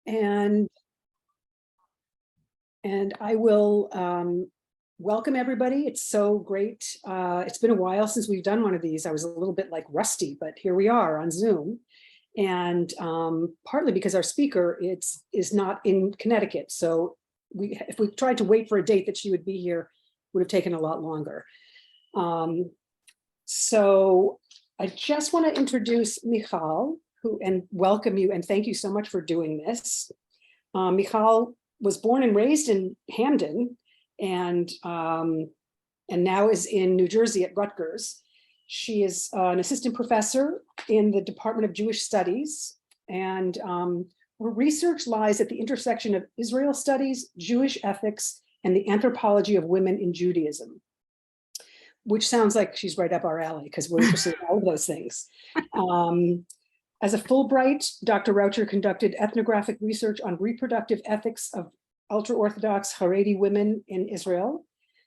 And I will welcome everybody. It's so great. It's been a while since we've done one of these. I was a little bit like rusty, but here we are on Zoom. And partly because our speaker is not in Connecticut. So if we tried to wait for a date that she would be here, it would have taken a lot longer. So I just want to introduce Michal, and welcome you, and thank you so much for doing this. Michal was born and raised in Hamden, and now is in New Jersey at Rutgers. She is an assistant professor in the Department of Jewish Studies, and her research lies at the intersection of Israel studies, Jewish ethics, and the anthropology of women in Judaism, which sounds like she's right up our alley because we're interested in all of those things. As a Fulbright, Dr. Raucher conducted ethnographic research on reproductive ethics of ultra-Orthodox Haredi women in Israel.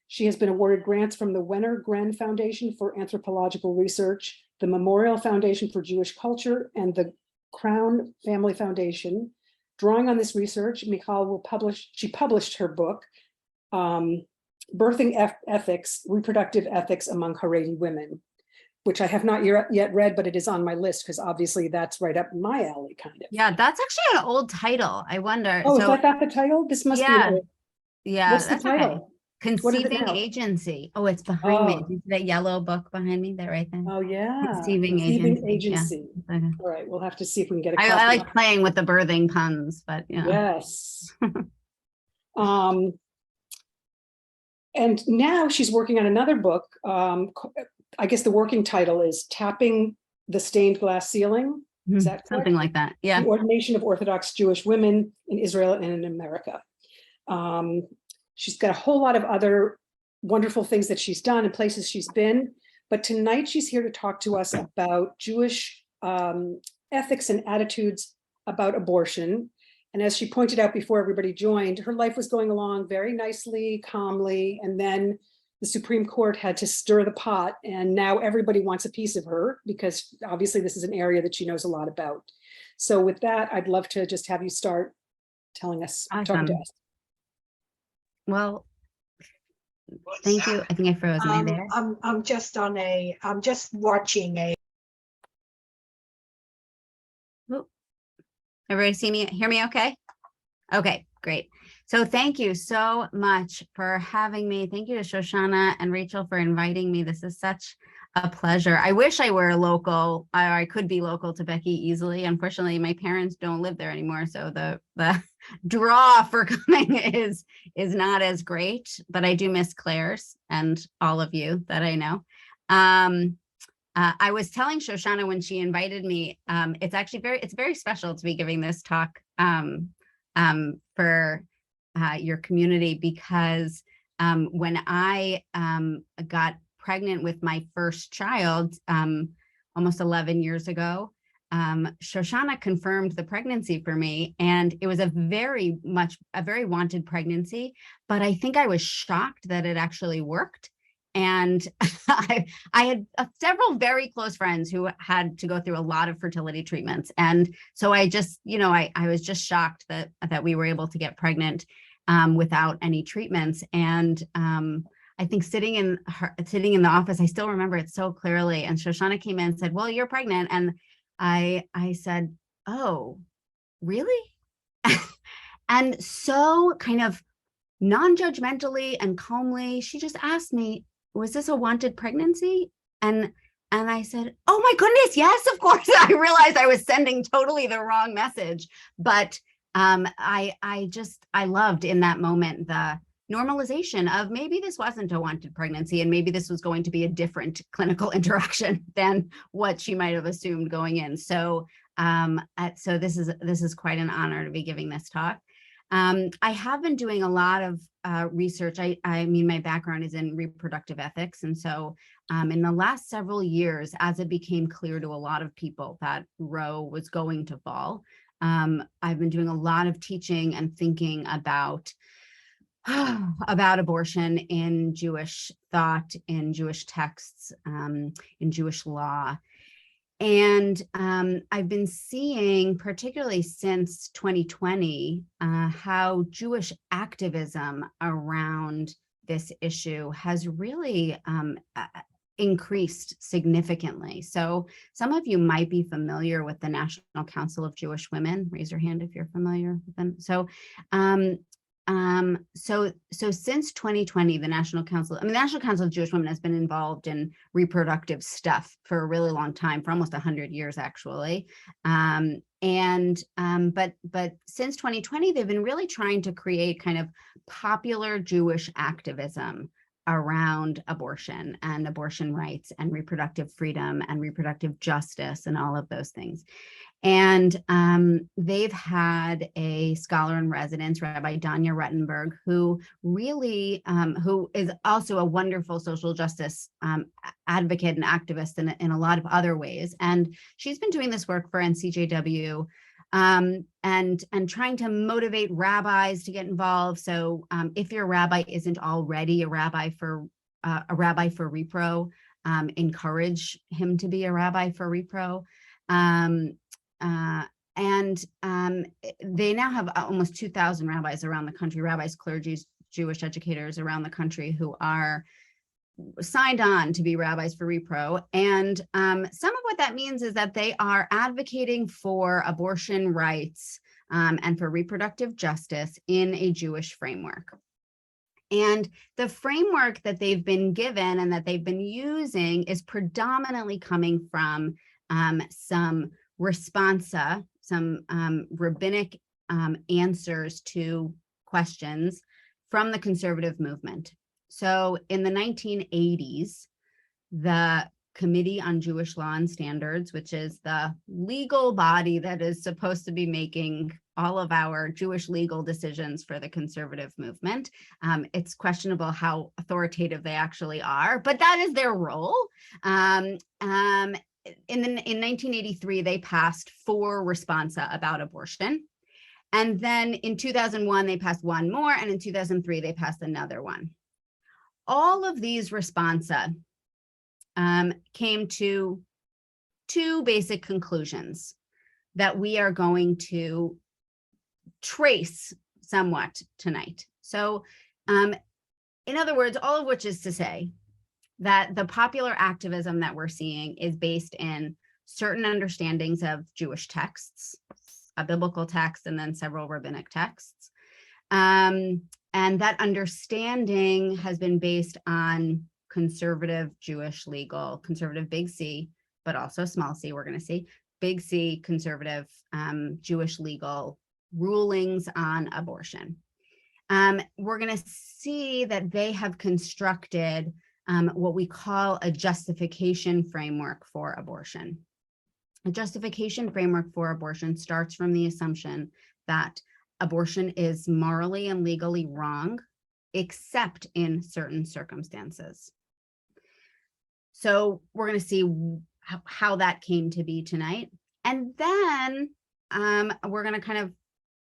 She has been awarded grants from the Wenner Gren Foundation for Anthropological Research, the Memorial Foundation for Jewish Culture, and the Crown Family Foundation. Drawing on this research, Michal she published her book, Birthing Ethics, Reproductive Ethics Among Haredi Women, which I have not yet read, but it is on my list because obviously that's right up my alley, kind of. Yeah, that's actually an old title. I wonder. Oh, so, is that the title? This must be an old. Yeah, what's the title? Okay. Conceiving Agency. Oh, it's behind me. Is that yellow book behind me? That right there? Oh, yeah. Conceiving Agency. Yeah. Okay. All right, we'll have to see if we can get a copy. I like playing with the birthing puns, but yeah. Yes. And now she's working on another book. I guess the working title is Tapping the Stained Glass Ceiling. Is that correct? Something like that, yeah. The Ordination of Orthodox Jewish Women in Israel and in America. She's got a whole lot of other wonderful things that she's done and places she's been, but tonight she's here to talk to us about Jewish ethics and attitudes about abortion. And as she pointed out before everybody joined, her life was going along very nicely, calmly, and then the Supreme Court had to stir the pot, and now everybody wants a piece of her because obviously this is an area that she knows a lot about. So with that, I'd love to just have you start telling us, talking to us. Well, thank you. I think I froze. Am I there? I'm just watching a. Everybody see me, hear me okay? Okay, great. So thank you so much for having me. Thank you to Shoshana and Rachel for inviting me. This is such a pleasure. I wish I were local, or I could be local to Becky easily. Unfortunately, my parents don't live there anymore, so the draw for coming is not as great, but I do miss Claire's and all of you that I know. I was telling Shoshana when she invited me, it's very special to be giving this talk for your community because when I got pregnant with my first child almost 11 years ago, Shoshana confirmed the pregnancy for me, and it was a very wanted pregnancy, but I think I was shocked that it actually worked. And I had several very close friends who had to go through a lot of fertility treatments. And so I just, I was just shocked that we were able to get pregnant without any treatments. And I think sitting in the office, I still remember it so clearly. And Shoshana came in and said, "Well, you're pregnant." And I said, "Oh, really?" And so kind of non-judgmentally and calmly, she just asked me, "Was this a wanted pregnancy?" And I said, "Oh my goodness, yes, of course." I realized I was sending totally the wrong message, but I loved in that moment the normalization of maybe this wasn't a wanted pregnancy, and maybe this was going to be a different clinical interaction than what she might have assumed going in. So this is quite an honor to be giving this talk. I have been doing a lot of research. I mean, my background is in reproductive ethics. And so in the last several years, as it became clear to a lot of people that Roe was going to fall, I've been doing a lot of teaching and thinking about abortion in Jewish thought, in Jewish texts, in Jewish law. And I've been seeing, particularly since 2020, how Jewish activism around this issue has really increased significantly. So some of you might be familiar with the National Council of Jewish Women. Raise your hand if you're familiar with them. So since 2020, the National Council of Jewish Women has been involved in reproductive stuff for a really long time, for almost 100 years, actually. But since 2020, they've been really trying to create kind of popular Jewish activism around abortion and abortion rights and reproductive freedom and reproductive justice and all of those things. And they've had a scholar in residence, Rabbi Danya Ruttenberg, who really, who is also a wonderful social justice advocate and activist in a lot of other ways. And she's been doing this work for NCJW and trying to motivate rabbis to get involved. So if your rabbi isn't already a rabbi for repro, encourage him to be a rabbi for repro. They now have almost 2,000 rabbis around the country, rabbis, clergy, Jewish educators around the country who are signed on to be rabbis for repro. And some of what that means is that they are advocating for abortion rights and for reproductive justice in a Jewish framework. And the framework that they've been given and that they've been using is predominantly coming from some responsa, some rabbinic answers to questions from the conservative movement. So in the 1980s, the Committee on Jewish Law and Standards, which is the legal body that is supposed to be making all of our Jewish legal decisions for the conservative movement. It's questionable how authoritative they actually are, but that is their role. In 1983, they passed 4 responsa about abortion. And then in 2001, they passed one more. And in 2003, they passed another one. All of these responsa came to 2 basic conclusions that we are going to trace somewhat tonight. So in other words, all of which is to say that the popular activism that we're seeing is based in certain understandings of Jewish texts, a biblical text, and then several rabbinic texts. And that understanding has been based on conservative Jewish legal, conservative big C, but also small c, we're going to see, big C conservative Jewish legal rulings on abortion. We're going to see that they have constructed what we call a justification framework for abortion. A justification framework for abortion starts from the assumption that abortion is morally and legally wrong, except in certain circumstances. So we're going to see how that came to be tonight. And then we're going to kind of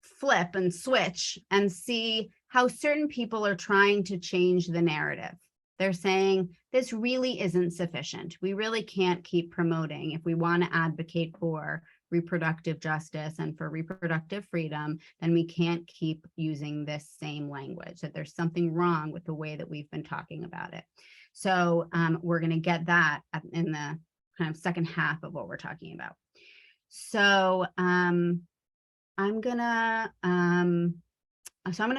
flip and switch and see how certain people are trying to change the narrative. They're saying this really isn't sufficient. We really can't keep promoting. If we want to advocate for reproductive justice and for reproductive freedom, then we can't keep using this same language, that there's something wrong with the way that we've been talking about it. So we're going to get that in the kind of second half of what we're talking about. So I'm gonna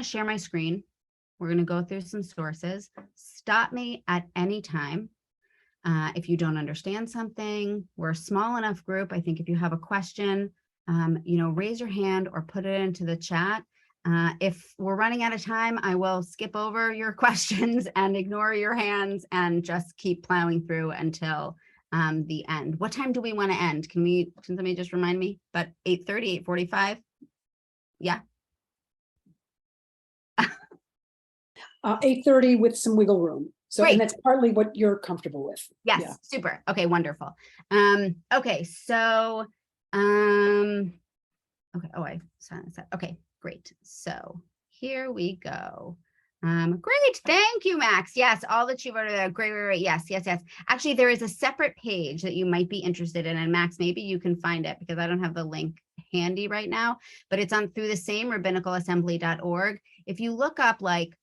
share my screen. We're going to go through some sources. Stop me at any time if you don't understand something. We're a small enough group. I think if you have a question, raise your hand or put it into the chat. If we're running out of time, I will skip over your questions and ignore your hands and just keep plowing through until the end. What time do we want to end? Can somebody just remind me? But 8:30, 8:45? Yeah. 8:30 with some wiggle room. So, Great. And that's partly what you're comfortable with. Yes, Yeah. super. Okay, wonderful. Okay, so, okay, oh, I silenced that. Okay, great. So here we go. Great. Thank you, Max. Yes, all that you wrote are great. Yes, yes, yes. Actually, there is a separate page that you might be interested in. And Max, maybe you can find it because I don't have the link handy right now, but it's on through the same rabbinical.assembly.org. If you look up like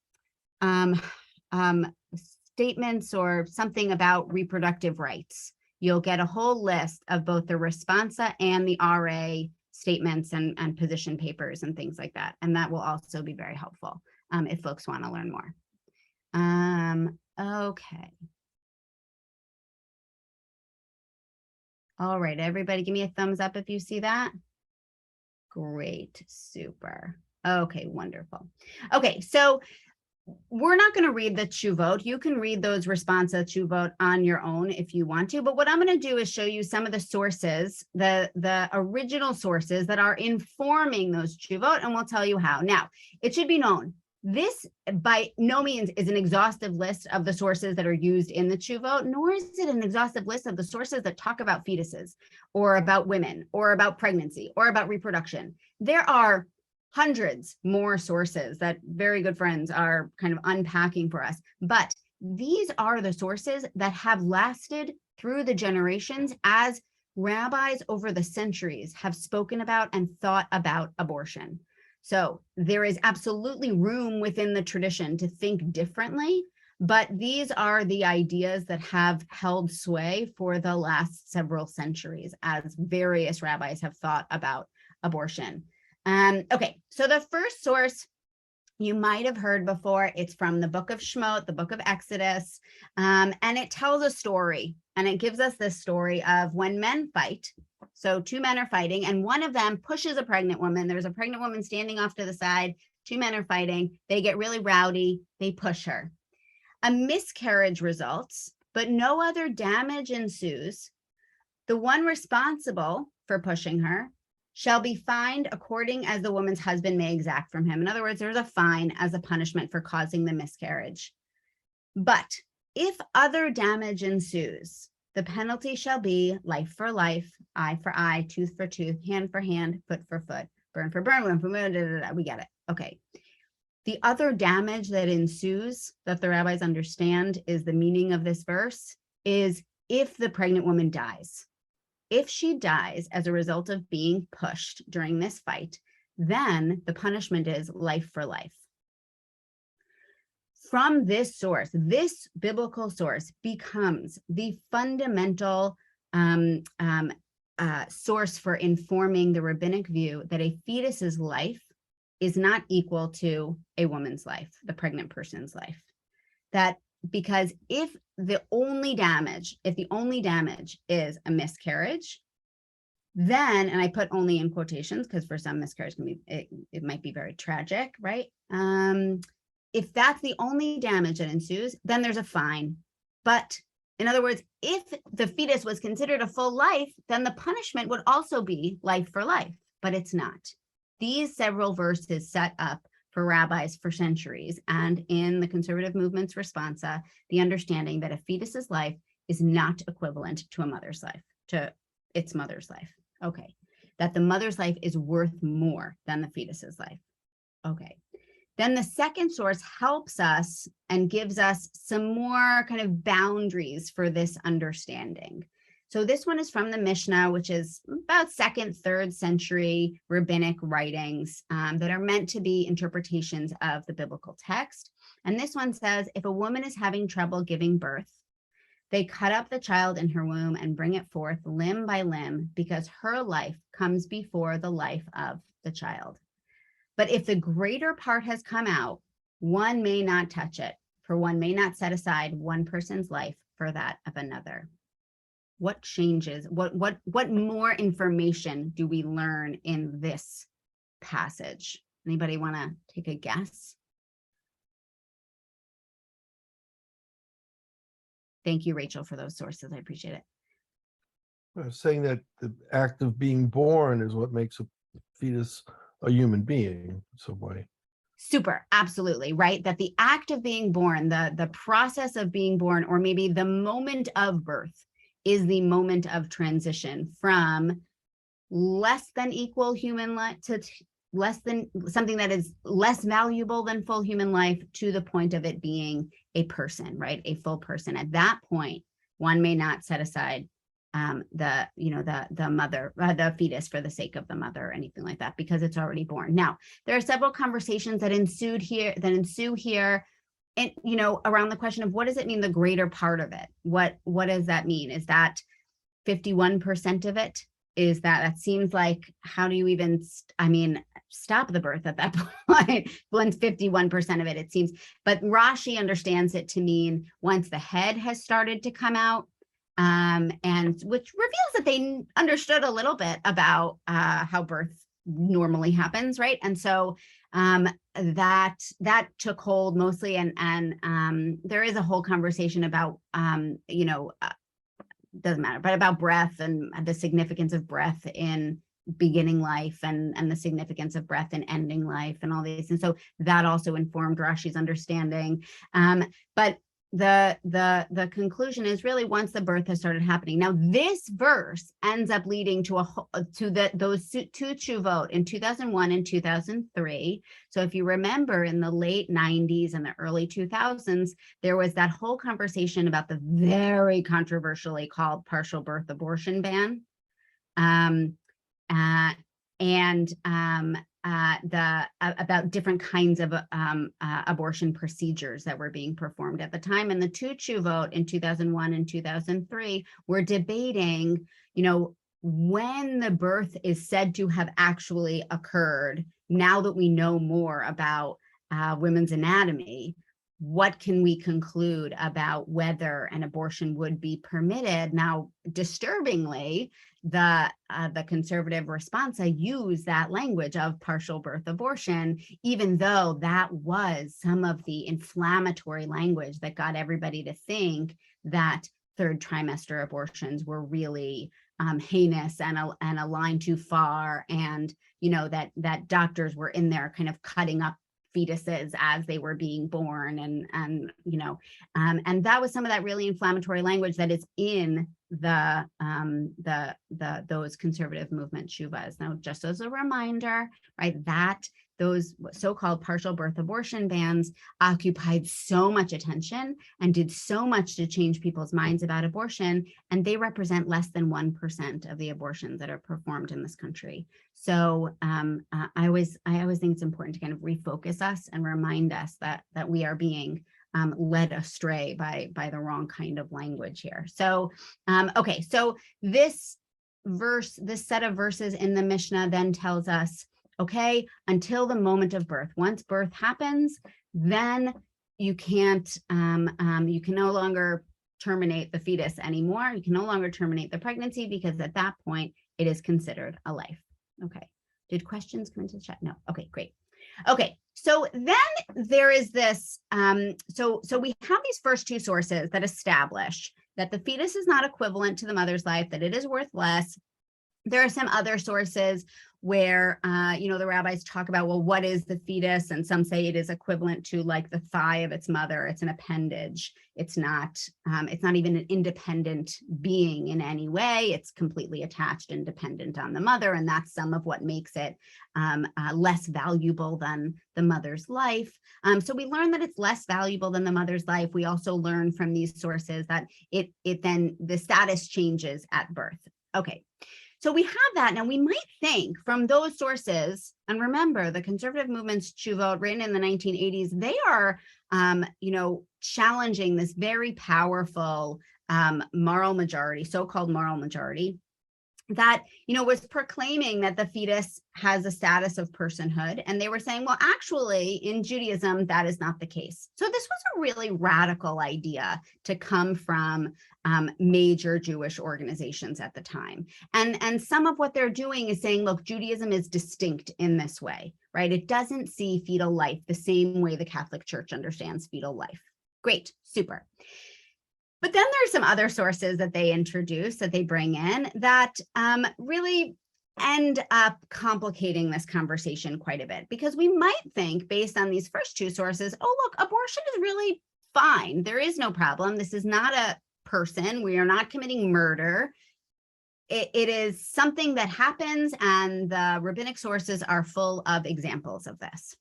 statements or something about reproductive rights, you'll get a whole list of both the responsa and the RA statements and position papers and things like that. And that will also be very helpful if folks want to learn more. Okay. All right, everybody give me a thumbs up if you see that. Great, super. Okay, wonderful. Okay, so we're not going to read the Tshuvot. You can read those responsa Tshuvot on your own if you want to, but what I'm going to do is show you some of the sources, the original sources that are informing those Tshuvot, and we'll tell you how. Now, it should be known, this by no means is an exhaustive list of the sources that are used in the Tshuvot, nor is it an exhaustive list of the sources that talk about fetuses, or about women, or about pregnancy, or about reproduction. There are hundreds more sources that very good friends are kind of unpacking for us. But these are the sources that have lasted through the generations as rabbis over the centuries have spoken about and thought about abortion. So there is absolutely room within the tradition to think differently, but these are the ideas that have held sway for the last several centuries as various rabbis have thought about abortion. Okay, so the first source you might have heard before, it's from the book of Shemot, the book of Exodus, and it tells a story, and it gives us this story of when men fight. So two men are fighting, and one of them pushes a pregnant woman. There's a pregnant woman standing off to the side. Two men are fighting. They get really rowdy. They push her. A miscarriage results, but no other damage ensues. The one responsible for pushing her shall be fined according as the woman's husband may exact from him. In other words, there's a fine as a punishment for causing the miscarriage. But if other damage ensues, the penalty shall be life for life, eye for eye, tooth for tooth, hand for hand, foot for foot, burn for burn, wound for wound, we get it. Okay. The other damage that ensues that the rabbis understand is the meaning of this verse is if the pregnant woman dies. If she dies as a result of being pushed during this fight, then the punishment is life for life. From this source, this biblical source becomes the fundamental source for informing the rabbinic view that a fetus's life is not equal to a woman's life, the pregnant person's life. That because if the only damage is a miscarriage, then, and I put only in quotations because for some miscarriage can be, it might be very tragic, right? If that's the only damage that ensues, then there's a fine. But in other words, if the fetus was considered a full life, then the punishment would also be life for life, but it's not. These several verses set up for rabbis for centuries, and in the conservative movement's responsa, the understanding that a fetus's life is not equivalent to a mother's life, to its mother's life. Okay, that the mother's life is worth more than the fetus's life. Okay, then the second source helps us and gives us some more kind of boundaries for this understanding. So this one is from the Mishnah, which is about 2nd, 3rd century rabbinic writings that are meant to be interpretations of the biblical text. And this one says, if a woman is having trouble giving birth, they cut up the child in her womb and bring it forth limb by limb because her life comes before the life of the child. But if the greater part has come out, one may not touch it, for one may not set aside one person's life for that of another. What changes, what more information do we learn in this passage? Anybody want to take a guess? Thank you, Rachel, for those sources. I appreciate it. I was saying that the act of being born is what makes a fetus a human being in some way. Super, absolutely, right? That the act of being born, the process of being born, or maybe the moment of birth is the moment of transition from less than equal human life something that is less valuable than full human life, to the point of it being a person, right? A full person. At that point, one may not set aside the mother, the fetus for the sake of the mother or anything like that, because it's already born. Now, there are several conversations that ensue here, and around the question of what does it mean, the greater part of it? What does that mean? Is that 51% of it? Is that seems like, how do you even, stop the birth at that point? When 51% of it, it seems, but Rashi understands it to mean once the head has started to come out, and which reveals that they understood a little bit about how birth normally happens, right? And so that took hold mostly, and there is a whole conversation about doesn't matter, but about breath and the significance of breath in beginning life, and the significance of breath in ending life, and all these. And so that also informed Rashi's understanding. But the conclusion is really once the birth has started happening. Now, this verse ends up leading to those two tshuvot in 2001 and 2003. So if you remember, in the late 90s and the early 2000s, there was that whole conversation about the very controversially called partial birth abortion ban. About different kinds of abortion procedures that were being performed at the time. And the two tshuvot in 2001 and 2003 were debating, when the birth is said to have actually occurred, now that we know more about women's anatomy, what can we conclude about whether an abortion would be permitted? Now, disturbingly, the conservative response, I use that language of partial birth abortion, even though that was some of the inflammatory language that got everybody to think that third trimester abortions were really heinous and a line too far, and that doctors were in there kind of cutting up fetuses as they were being born, and that was some of that really inflammatory language that is in those conservative movement tshuvas. Now, just as a reminder, right, that those so-called partial birth abortion bans occupied so much attention and did so much to change people's minds about abortion, and they represent less than 1% of the abortions that are performed in this country. So I always think it's important to kind of refocus us and remind us that we are being led astray by the wrong kind of language here. So okay, so this set of verses in the Mishnah then tells us, okay, until the moment of birth, once birth happens, then you can't, you can no longer terminate the fetus anymore. You can no longer terminate the pregnancy, because at that point it is considered a life. Okay, did questions come into the chat? No, okay, great. Okay, so then there is this, so we have these first two sources that establish that the fetus is not equivalent to the mother's life, that it is worth less. There are some other sources where, the rabbis talk about, well, what is the fetus? And some say it is equivalent to like the thigh of its mother. It's an appendage. It's not even an independent being in any way. It's completely attached and dependent on the mother. And that's some of what makes it less valuable than the mother's life. So we learn that it's less valuable than the mother's life. We also learn from these sources that it then the status changes at birth. Okay. So we have that. Now, we might think from those sources, and remember, the conservative movement's tshuvot written in the 1980s, they are, challenging this very powerful moral majority, so-called moral majority, that, was proclaiming that the fetus has a status of personhood. And they were saying, well, actually, in Judaism, that is not the case. So this was a really radical idea to come from major Jewish organizations at the time. And some of what they're doing is saying, look, Judaism is distinct in this way, right? It doesn't see fetal life the same way the Catholic Church understands fetal life. Great, super. But then there's some other sources that they introduce, that they bring in, that really end up complicating this conversation quite a bit, because we might think, based on these first two sources, oh, look, abortion is really fine. There is no problem. This is not a person. We are not committing murder. it is something that happens, and the rabbinic sources are full of examples of this.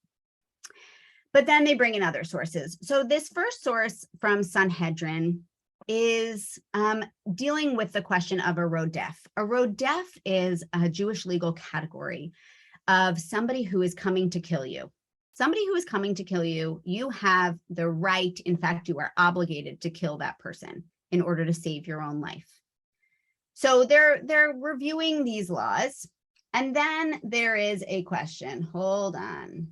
But then they bring in other sources. So this first source from Sanhedrin is dealing with the question of a rodef. A rodef is a Jewish legal category of somebody who is coming to kill you. Somebody who is coming to kill you, you have the right, in fact, you are obligated to kill that person in order to save your own life. So they're reviewing these laws. And then there is a question. Hold on.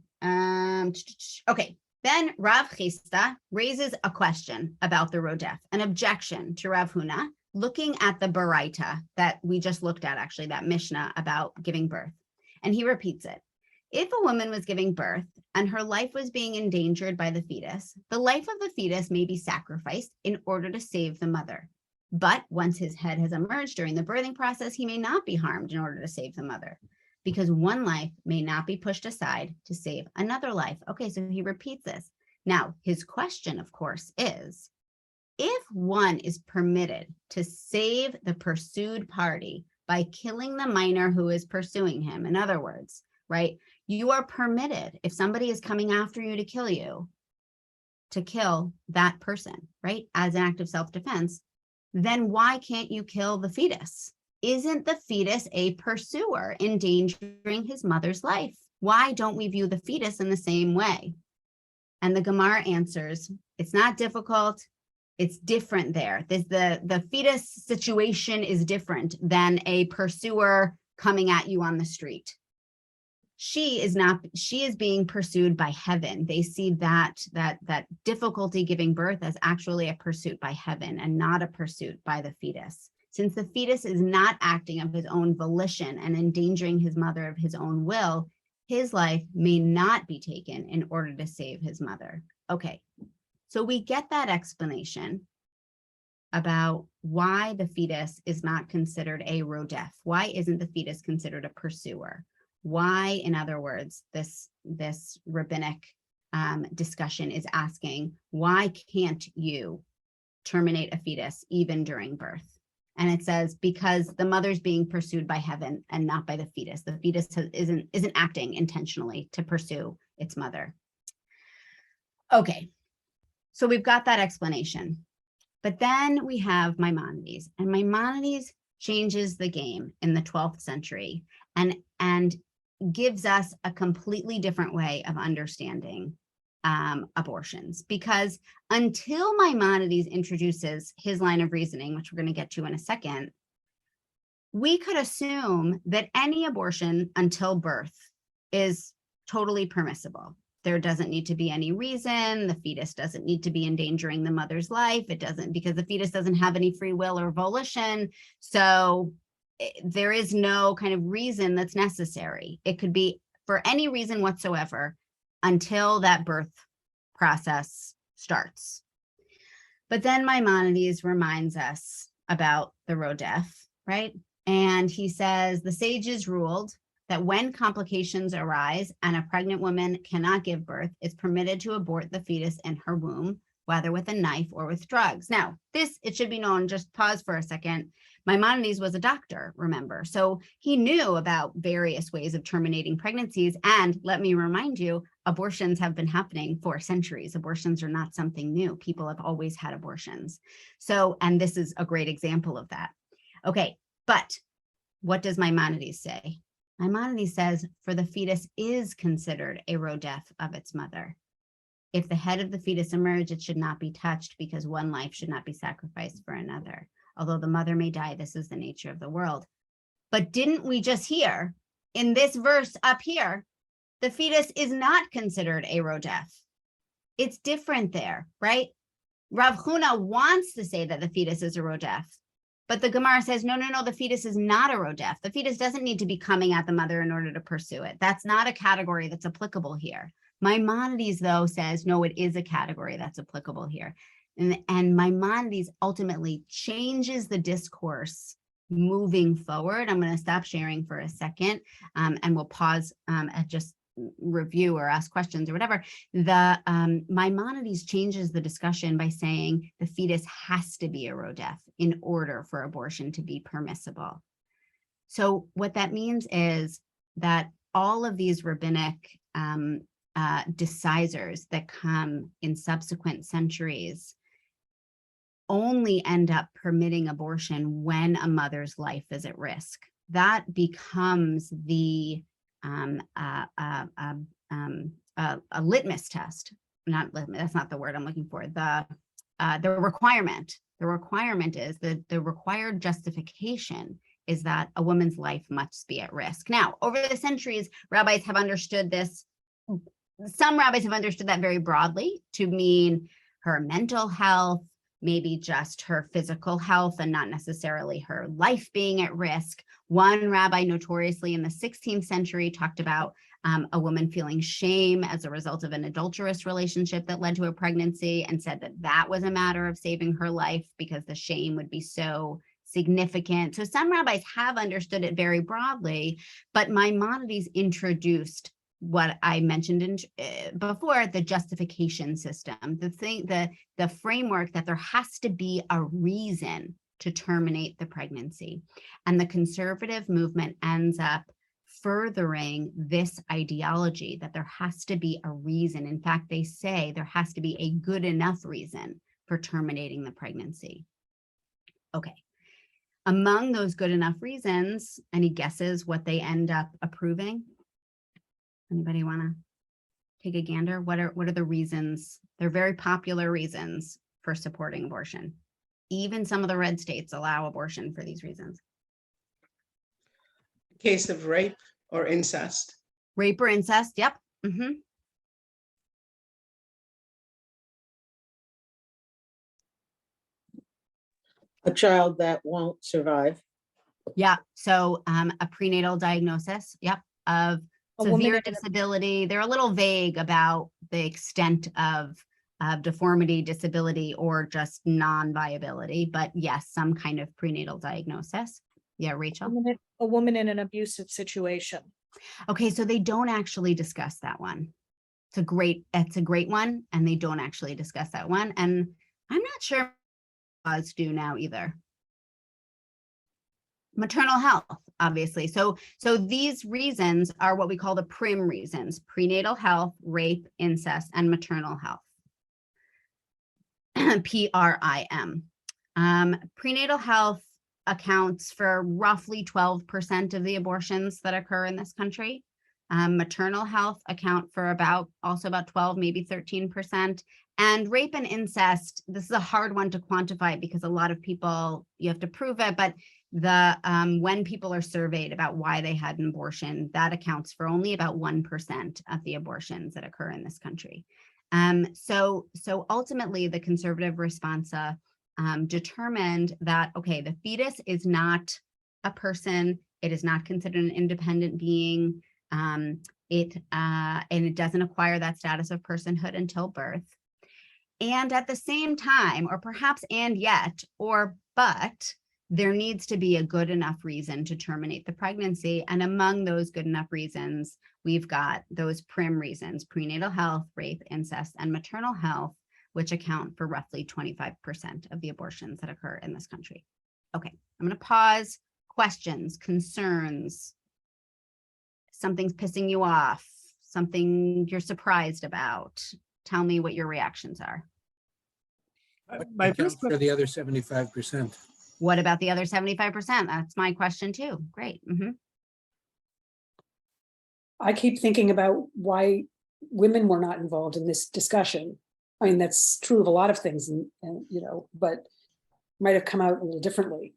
Okay. Then Rav Chisda raises a question about the rodef, an objection to Rav Huna, looking at the Baraita that we just looked at, actually, that Mishnah about giving birth. And he repeats it. If a woman was giving birth and her life was being endangered by the fetus, the life of the fetus may be sacrificed in order to save the mother. But once his head has emerged during the birthing process, he may not be harmed in order to save the mother, because one life may not be pushed aside to save another life. Okay, so he repeats this. Now, his question, of course, is, if one is permitted to save the pursued party by killing the minor who is pursuing him, in other words, right, you are permitted, if somebody is coming after you to kill that person, right, as an act of self-defense, then why can't you kill the fetus? Isn't the fetus a pursuer endangering his mother's life? Why don't we view the fetus in the same way? And the Gemara answers, it's not difficult. It's different there. The fetus situation is different than a pursuer coming at you on the street. She is being pursued by heaven. They see that difficulty giving birth as actually a pursuit by heaven and not a pursuit by the fetus. Since the fetus is not acting of his own volition and endangering his mother of his own will, his life may not be taken in order to save his mother. Okay, so we get that explanation about why the fetus is not considered a rodef. Why isn't the fetus considered a pursuer? Why, in other words, this rabbinic discussion is asking, why can't you terminate a fetus even during birth? And it says, because the mother's being pursued by heaven and not by the fetus. The fetus isn't acting intentionally to pursue its mother. Okay, so we've got that explanation. But then we have Maimonides, and Maimonides changes the game in the 12th century and gives us a completely different way of understanding abortions, because until Maimonides introduces his line of reasoning, which we're going to get to in a second, we could assume that any abortion until birth is totally permissible. There doesn't need to be any reason. The fetus doesn't need to be endangering the mother's life. It doesn't, because the fetus doesn't have any free will or volition. So there is no kind of reason that's necessary. It could be for any reason whatsoever until that birth process starts. But then Maimonides reminds us about the rodef, right? And he says, the sages ruled that when complications arise and a pregnant woman cannot give birth, it's permitted to abort the fetus in her womb, whether with a knife or with drugs. Now, this, it should be known, just pause for a second. Maimonides was a doctor, remember? So he knew about various ways of terminating pregnancies. And let me remind you, abortions have been happening for centuries. Abortions are not something new. People have always had abortions. So, and this is a great example of that. Okay, but what does Maimonides say? Maimonides says, for the fetus is considered a rodef of its mother. If the head of the fetus emerge, it should not be touched because one life should not be sacrificed for another. Although the mother may die, this is the nature of the world. But didn't we just hear in this verse up here, the fetus is not considered a rodef? It's different there, right? Rav Huna wants to say that the fetus is a rodef, but the Gemara says, no, the fetus is not a rodef. The fetus doesn't need to be coming at the mother in order to pursue it. That's not a category that's applicable here. Maimonides, though, says, no, it is a category that's applicable here. And Maimonides ultimately changes the discourse moving forward. I'm going to stop sharing for a second, and we'll pause and just review or ask questions or whatever. Maimonides changes the discussion by saying the fetus has to be a rodef in order for abortion to be permissible. So what that means is that all of these rabbinic decisors that come in subsequent centuries only end up permitting abortion when a mother's life is at risk. That becomes the a litmus test. Not litmus, that's not the word I'm looking for. The requirement. The requirement is that the required justification is that a woman's life must be at risk. Now, over the centuries, rabbis have understood this. Some rabbis have understood that very broadly to mean her mental health, maybe just her physical health and not necessarily her life being at risk. One rabbi notoriously in the 16th century talked about a woman feeling shame as a result of an adulterous relationship that led to a pregnancy, and said that that was a matter of saving her life because the shame would be so significant. So some rabbis have understood it very broadly, but Maimonides introduced what I mentioned before, the justification system, the framework that there has to be a reason to terminate the pregnancy. And the conservative movement ends up furthering this ideology that there has to be a reason. In fact, they say there has to be a good enough reason for terminating the pregnancy. Okay. Among those good enough reasons, any guesses what they end up approving? Anybody want to take a gander? What are the reasons? They're very popular reasons for supporting abortion. Even some of the red states allow abortion for these reasons. Case of rape or incest. Rape or incest, yep. Mm-hmm. A child that won't survive. Yeah, so a prenatal diagnosis, yep, of severe disability. They're a little vague about the extent of deformity, disability, or just non-viability, but yes, some kind of prenatal diagnosis. Yeah, Rachel? A woman in an abusive situation. Okay, so they don't actually discuss that one. It's a great one, and they don't actually discuss that one. And I'm not sure laws do now either. Maternal health, obviously. So these reasons are what we call the PRIM reasons: prenatal health, rape, incest, and maternal health. PRIM. Prenatal health accounts for roughly 12% of the abortions that occur in this country. Maternal health account for also about 12, maybe 13%. And rape and incest, this is a hard one to quantify because a lot of people, you have to prove it, but when people are surveyed about why they had an abortion, that accounts for only about 1% of the abortions that occur in this country. So ultimately, the conservative responsa determined that, okay, the fetus is not a person, it is not considered an independent being, and it doesn't acquire that status of personhood until birth. And at the same time, or perhaps and yet, or but, there needs to be a good enough reason to terminate the pregnancy. And among those good enough reasons, we've got those PRIM reasons: prenatal health, rape, incest, and maternal health, which account for roughly 25% of the abortions that occur in this country. Okay, I'm going to pause. Questions, concerns, something's pissing you off, something you're surprised about. Tell me what your reactions are. My first for the other 75%. What about the other 75%? That's my question too. Great. Mm-hmm. I keep thinking about why women were not involved in this discussion. I mean, that's true of a lot of things, and but might have come out a little differently.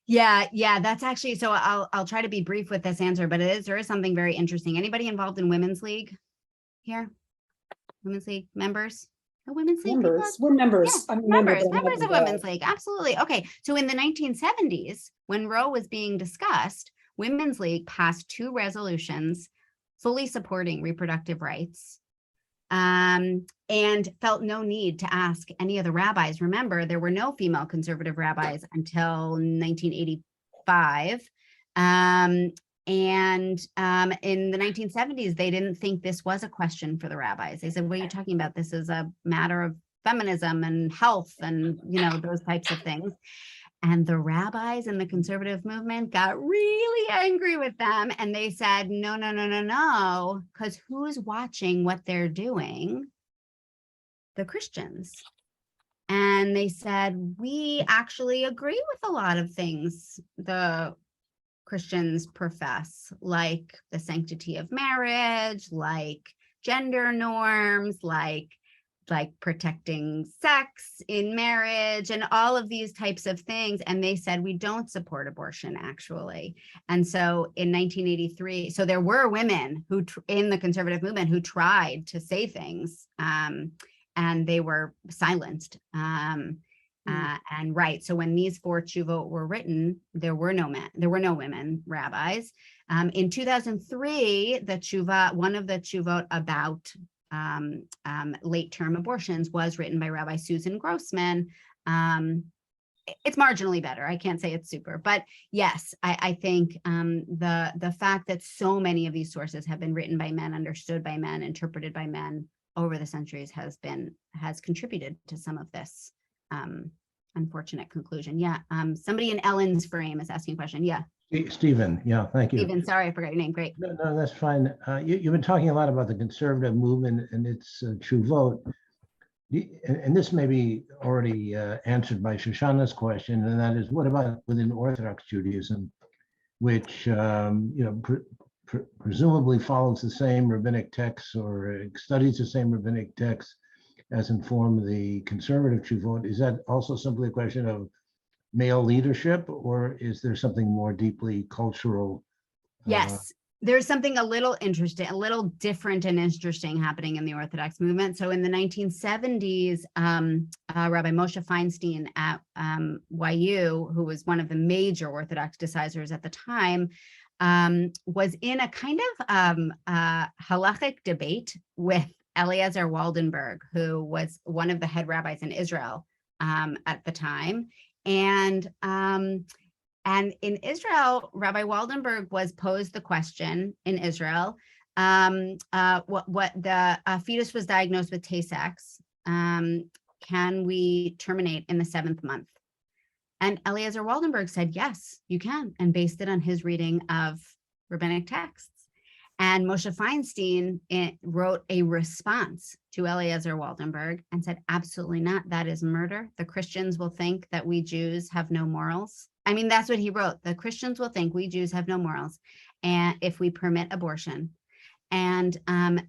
Yeah, that's actually, so I'll try to be brief with this answer, but there is something very interesting. Anybody involved in Women's League here? Women's League members? A Women's League? Members, we're members. Yeah, I'm a member, but I'm not members of involved. Women's League, absolutely. Okay, so in the 1970s, when Roe was being discussed, Women's League passed 2 resolutions fully supporting reproductive rights, and felt no need to ask any of the rabbis. Remember, there were no female conservative rabbis until 1985. In the 1970s, they didn't think this was a question for the rabbis. They said, what are you talking about? This is a matter of feminism and health and, those types of things. And the rabbis in the conservative movement got really angry with them. And they said, no, no, no, no, no, because who's watching what they're doing? The Christians. And they said, we actually agree with a lot of things the Christians profess, like the sanctity of marriage, like gender norms, like protecting sex in marriage and all of these types of things. And they said, we don't support abortion, actually. And so in 1983, so there were women who in the conservative movement who tried to say things, and they were silenced. And right, so when these 4 tshuvot were written, there were no women rabbis. In 2003, one of the tshuvot about late-term abortions was written by Rabbi Susan Grossman. It's marginally better. I can't say it's super, but yes, I think the fact that so many of these sources have been written by men, understood by men, interpreted by men over the centuries has contributed to some of this unfortunate conclusion. Yeah. Somebody in Ellen's frame is asking a question. Yeah. Stephen, yeah, thank you. Stephen, sorry, I forgot your name. Great. No, that's fine. You've been talking a lot about the conservative movement and its true vote. And this may be already answered by Shoshana's question, and that is, what about within Orthodox Judaism, which presumably follows the same rabbinic texts or studies the same rabbinic texts as inform the conservative tshuvot? Is that also simply a question of male leadership, or is there something more deeply cultural? Yes, there's something a little interesting, a little different and interesting happening in the Orthodox movement. So in the 1970s, Rabbi Moshe Feinstein at YU, who was one of the major Orthodox decisors at the time, was in a kind of halachic debate with Eliezer Waldenberg, who was one of the head rabbis in Israel at the time. And in Israel, Rabbi Waldenberg was posed the question in Israel, what the fetus was diagnosed with Tay-Sachs. Can we terminate in the 7th month? And Eliezer Waldenberg said, yes, you can, and based it on his reading of rabbinic texts. And Moshe Feinstein wrote a response to Eliezer Waldenberg and said, absolutely not. That is murder. The Christians will think that we Jews have no morals. I mean, that's what he wrote. The Christians will think we Jews have no morals, and if we permit abortion. And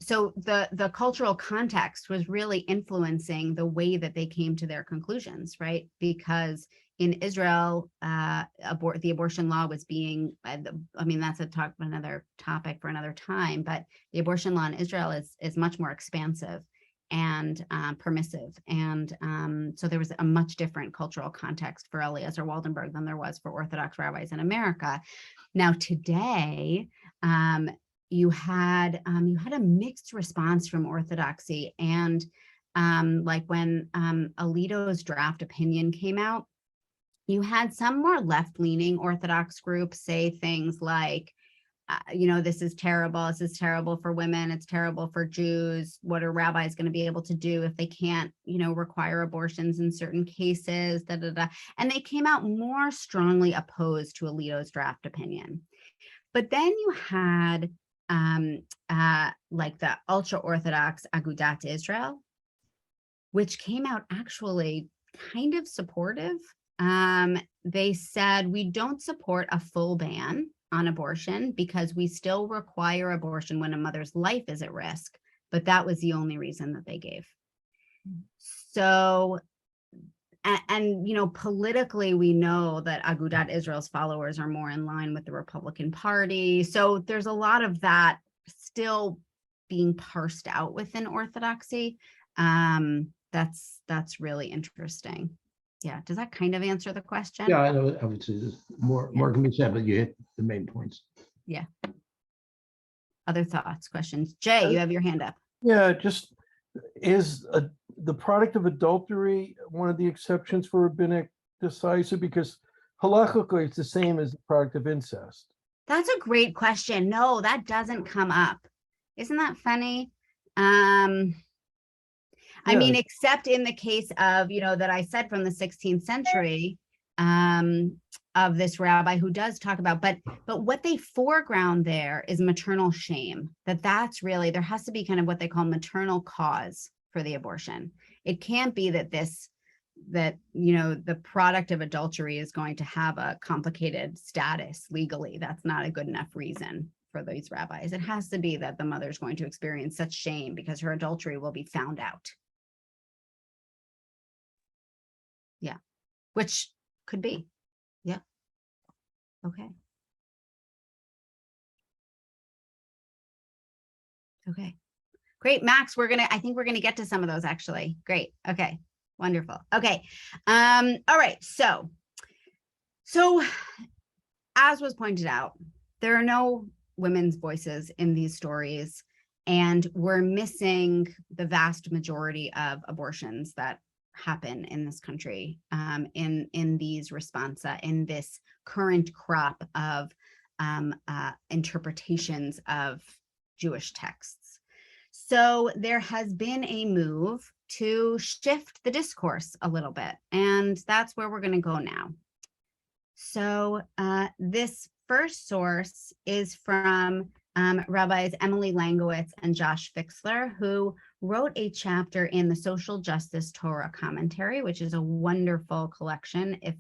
so the cultural context was really influencing the way that they came to their conclusions, right? Because in Israel, the abortion law was being, I mean, that's another topic for another time, but the abortion law in Israel is much more expansive and permissive. And so there was a much different cultural context for Eliezer Waldenberg than there was for Orthodox rabbis in America. Now, today, you had a mixed response from Orthodoxy. And like when Alito's draft opinion came out, you had some more left-leaning Orthodox groups say things like, this is terrible for women, it's terrible for Jews. What are rabbis going to be able to do if they can't, require abortions in certain cases, And they came out more strongly opposed to Alito's draft opinion. But then you had like the ultra-Orthodox Agudat Israel, which came out actually kind of supportive. They said, we don't support a full ban on abortion because we still require abortion when a mother's life is at risk, but that was the only reason that they gave. So, and politically, we know that Agudat Israel's followers are more in line with the Republican Party. So there's a lot of that still being parsed out within Orthodoxy. That's really interesting. Yeah, does that kind of answer the question? Yeah, I know, obviously there's more can be said, but you hit the main points. Yeah. Other thoughts, questions? Jay, you have your hand up. Yeah, just is the product of adultery one of the exceptions for rabbinic decisive? Because halachically it's the same as the product of incest. That's a great question. No, that doesn't come up. Isn't that funny? I mean, except in the case of, that I said from the 16th century, of this rabbi who does talk about, but what they foreground there is maternal shame, that's really, there has to be kind of what they call maternal cause for the abortion. It can't be that the product of adultery is going to have a complicated status legally. That's not a good enough reason for these rabbis. It has to be that the mother's going to experience such shame because her adultery will be found out. Yeah, which could be. Yeah. Okay. Okay. Great, Max. I think we're gonna get to some of those actually. Great. Okay. Wonderful. Okay. All right. So as was pointed out, there are no women's voices in these stories, and we're missing the vast majority of abortions that happen in this country, in these responsa, in this current crop of interpretations of Jewish texts. So there has been a move to shift the discourse a little bit, and that's where we're going to go now. So this first source is from Rabbis Emily Langowitz and Josh Fixler, who wrote a chapter in the Social Justice Torah Commentary, which is a wonderful collection if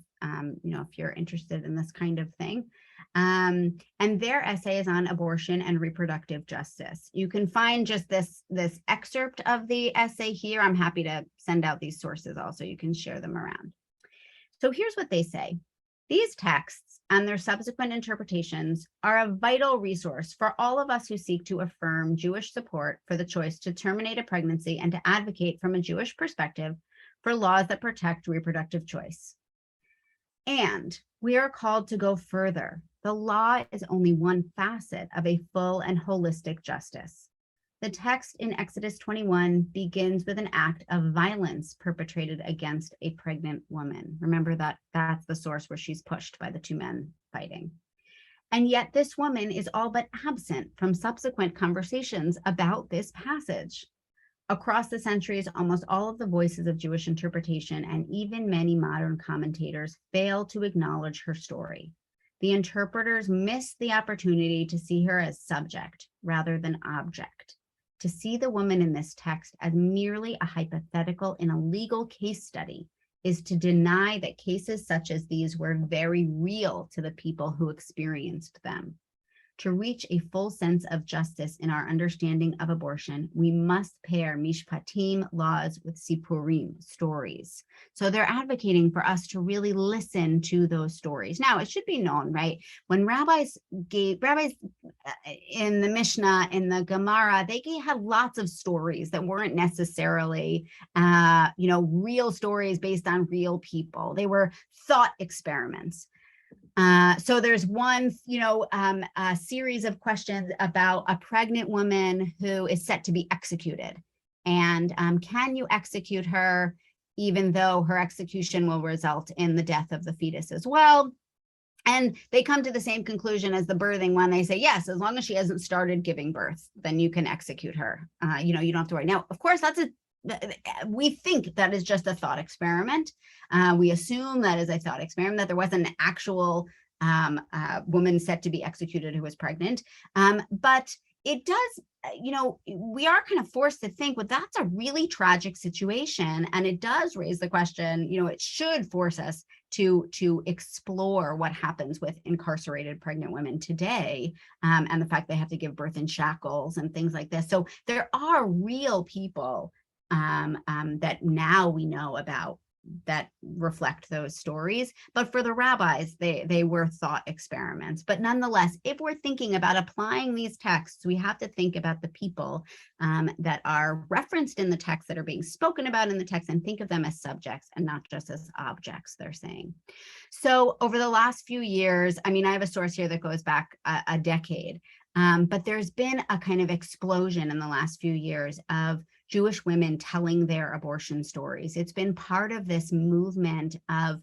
you're interested in this kind of thing. And their essay is on abortion and reproductive justice. You can find just this excerpt of the essay here. I'm happy to send out these sources also. You can share them around. So here's what they say. These texts and their subsequent interpretations are a vital resource for all of us who seek to affirm Jewish support for the choice to terminate a pregnancy and to advocate from a Jewish perspective for laws that protect reproductive choice. And we are called to go further. The law is only one facet of a full and holistic justice. The text in Exodus 21 begins with an act of violence perpetrated against a pregnant woman. Remember that's the source where she's pushed by the two men fighting. And yet this woman is all but absent from subsequent conversations about this passage. Across the centuries, almost all of the voices of Jewish interpretation and even many modern commentators fail to acknowledge her story. The interpreters miss the opportunity to see her as subject rather than object. To see the woman in this text as merely a hypothetical in a legal case study is to deny that cases such as these were very real to the people who experienced them. To reach a full sense of justice in our understanding of abortion, we must pair mishpatim, laws, with sipurim, stories. So they're advocating for us to really listen to those stories. Now, it should be known, right? When rabbis in the Mishnah, in the Gemara, they had lots of stories that weren't necessarily, real stories based on real people. They were thought experiments. So there's one, a series of questions about a pregnant woman who is set to be executed. And can you execute her even though her execution will result in the death of the fetus as well? And they come to the same conclusion as the birthing one. They say, yes, as long as she hasn't started giving birth, then you can execute her. You don't have to worry. Now, of course, we think that is just a thought experiment. We assume that is a thought experiment, that there wasn't an actual woman set to be executed who was pregnant. But it does, we are kind of forced to think, well, that's a really tragic situation. And it does raise the question, it should force us to explore what happens with incarcerated pregnant women today, and the fact they have to give birth in shackles and things like this. So there are real people that now we know about that reflect those stories. But for the rabbis, they were thought experiments. But nonetheless, if we're thinking about applying these texts, we have to think about the people that are referenced in the text, that are being spoken about in the text, and think of them as subjects and not just as objects, they're saying. So over the last few years, I have a source here that goes back a decade, but there's been a kind of explosion in the last few years of Jewish women telling their abortion stories. It's been part of this movement of,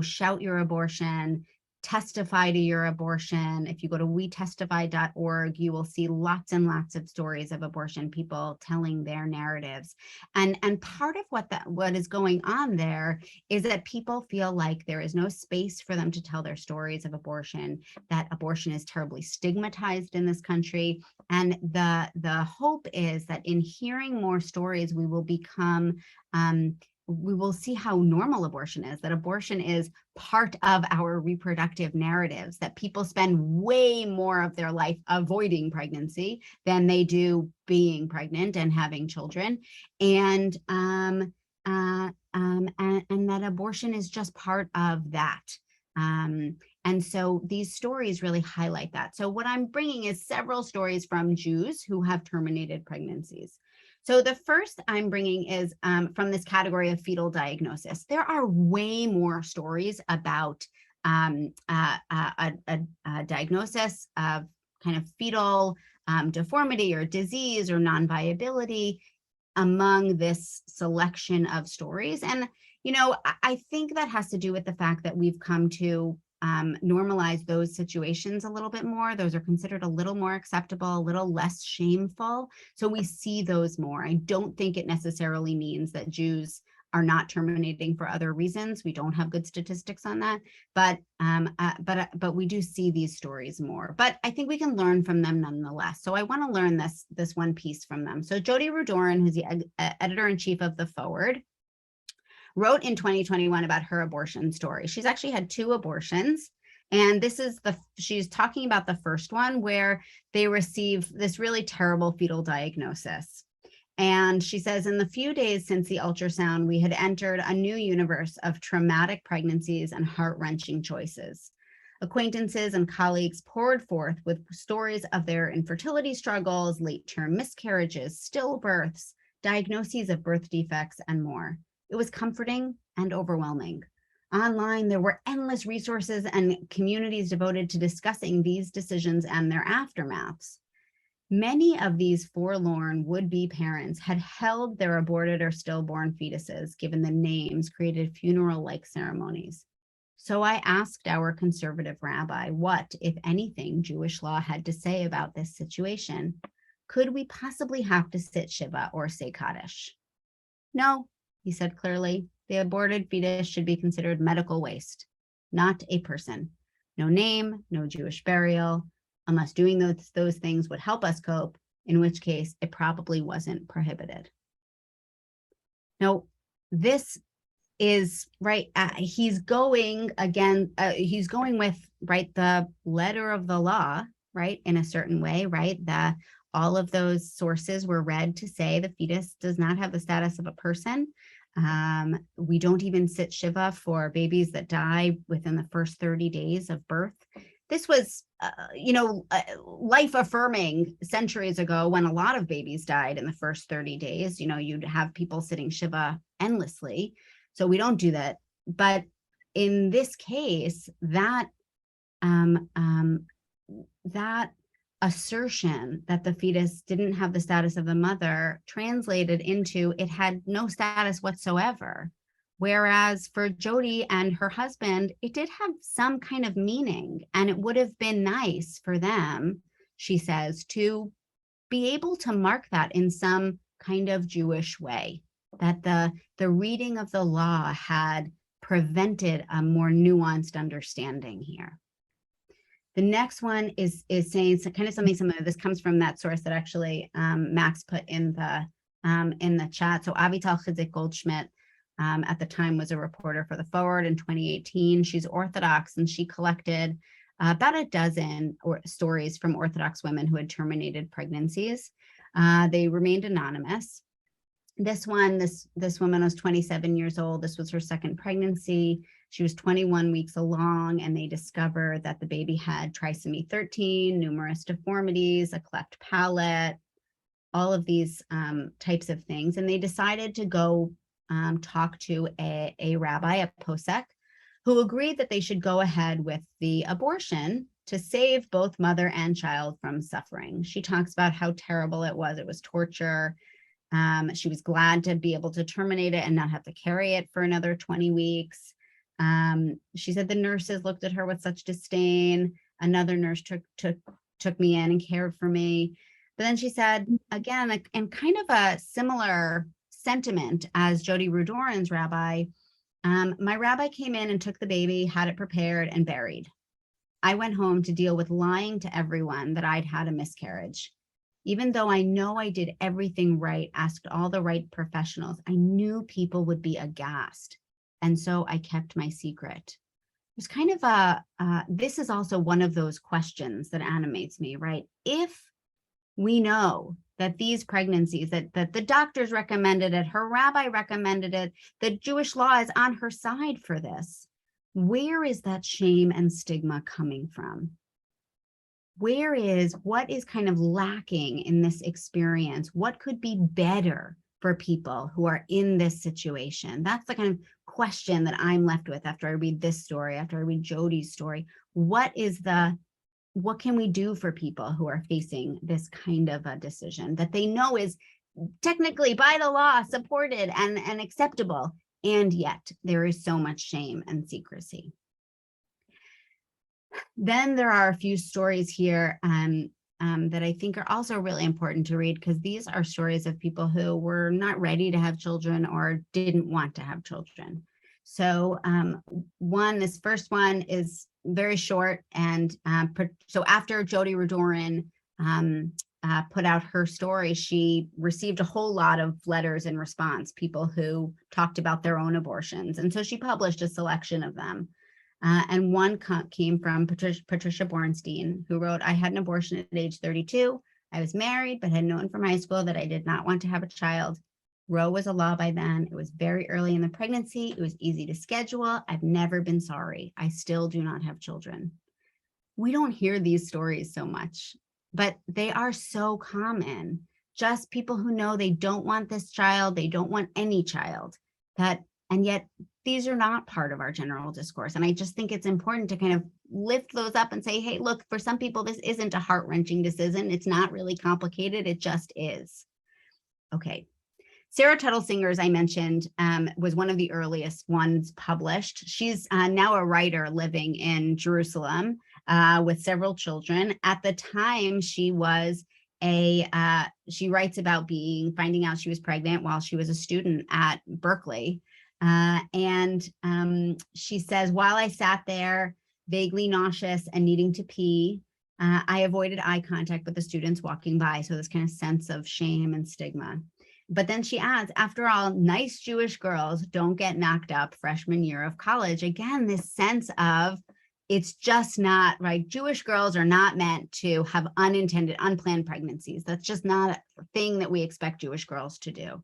shout your abortion, testify to your abortion. If you go to wetestify.org, you will see lots and lots of stories of abortion, people telling their narratives. And part of what is going on there is that people feel like there is no space for them to tell their stories of abortion, that abortion is terribly stigmatized in this country. And the hope is that in hearing more stories, we will become we will see how normal abortion is, that abortion is part of our reproductive narratives, that people spend way more of their life avoiding pregnancy than they do being pregnant and having children. And that abortion is just part of that. And so these stories really highlight that. So what I'm bringing is several stories from Jews who have terminated pregnancies. So the first I'm bringing is from this category of fetal diagnosis. There are way more stories about a diagnosis of kind of fetal deformity or disease or non-viability among this selection of stories. And, you know, I think that has to do with the fact that we've come to normalize those situations a little bit more. Those are considered a little more acceptable, a little less shameful. So we see those more. I don't think it necessarily means that Jews are not terminating for other reasons. We don't have good statistics on that, but we do see these stories more. But I think we can learn from them nonetheless. So I want to learn this one piece from them. So Jody Rudoran, who's the editor-in-chief of The Forward, wrote in 2021 about her abortion story. She's actually had 2 abortions. And she's talking about the first one where they receive this really terrible fetal diagnosis. And she says, in the few days since the ultrasound, we had entered a new universe of traumatic pregnancies and heart-wrenching choices. Acquaintances and colleagues poured forth with stories of their infertility struggles, late-term miscarriages, stillbirths, diagnoses of birth defects, and more. It was comforting and overwhelming. Online, there were endless resources and communities devoted to discussing these decisions and their aftermaths. Many of these forlorn would-be parents had held their aborted or stillborn fetuses, given the names, created funeral-like ceremonies. So I asked our conservative rabbi what, if anything, Jewish law had to say about this situation. Could we possibly have to sit Shiva or say Kaddish? No, he said clearly. The aborted fetus should be considered medical waste, not a person. No name, no Jewish burial, unless doing those things would help us cope, in which case it probably wasn't prohibited. Now, this is right. He's going with the letter of the law, right, in a certain way, right? All of those sources were read to say the fetus does not have the status of a person. We don't even sit Shiva for babies that die within the first 30 days of birth. This was, life affirming centuries ago when a lot of babies died in the first 30 days. You know, you'd have people sitting Shiva endlessly. So we don't do that. But in this case, that assertion that the fetus didn't have the status of the mother translated into it had no status whatsoever. Whereas for Jody and her husband, it did have some kind of meaning, and it would have been nice for them, she says, to be able to mark that in some kind of Jewish way, that the reading of the law had prevented a more nuanced understanding here. The next one is saying kind of something similar. This comes from that source that actually Max put in the chat. So Avital Chizik Goldschmidt at the time was a reporter for The Forward in 2018. She's Orthodox, and she collected about a dozen stories from Orthodox women who had terminated pregnancies. They remained anonymous. This woman was 27 years old. This was her second pregnancy. She was 21 weeks along, and they discovered that the baby had trisomy 13, numerous deformities, a cleft palate, all of these types of things. And they decided to go talk to a rabbi, a posek, who agreed that they should go ahead with the abortion to save both mother and child from suffering. She talks about how terrible it was. It was torture. She was glad to be able to terminate it and not have to carry it for another 20 weeks. She said the nurses looked at her with such disdain. Another nurse took me in and cared for me. But then she said, again, like, in kind of a similar sentiment as Jody Rudoran's rabbi, my rabbi came in and took the baby, had it prepared and buried. I went home to deal with lying to everyone that I'd had a miscarriage. Even though I know I did everything right, asked all the right professionals, I knew people would be aghast. And so I kept my secret. It's kind of this is also one of those questions that animates me, right? If we know that these pregnancies, that the doctors recommended it, her rabbi recommended it, the Jewish law is on her side for this, where is that shame and stigma coming from? What is kind of lacking in this experience? What could be better for people who are in this situation? That's the kind of question that I'm left with after I read this story, after I read Jody's story. What can we do for people who are facing this kind of a decision that they know is technically by the law supported and acceptable, and yet there is so much shame and secrecy? Then there are a few stories here that I think are also really important to read, because these are stories of people who were not ready to have children or didn't want to have children. So this first one is very short. And so after Jody Rudoran put out her story, she received a whole lot of letters in response, people who talked about their own abortions. And so she published a selection of them. And one came from Patricia Bornstein, who wrote, I had an abortion at age 32. I was married, but had known from high school that I did not want to have a child. Roe was a law by then. It was very early in the pregnancy. It was easy to schedule. I've never been sorry. I still do not have children. We don't hear these stories so much, but they are so common. Just people who know they don't want this child, they don't want any child, and yet these are not part of our general discourse. And I just think it's important to kind of lift those up and say, hey, look, for some people, this isn't a heart-wrenching decision. It's not really complicated. It just is. Okay. Sarah Tuttle Singer, as I mentioned, was one of the earliest ones published. She's now a writer living in Jerusalem with several children. At the time, she was she writes about finding out she was pregnant while she was a student at Berkeley. She says, while I sat there vaguely nauseous and needing to pee, I avoided eye contact with the students walking by. So this kind of sense of shame and stigma. But then she adds, after all, nice Jewish girls don't get knocked up freshman year of college. Again, this sense of it's just not right. Jewish girls are not meant to have unplanned pregnancies. That's just not a thing that we expect Jewish girls to do.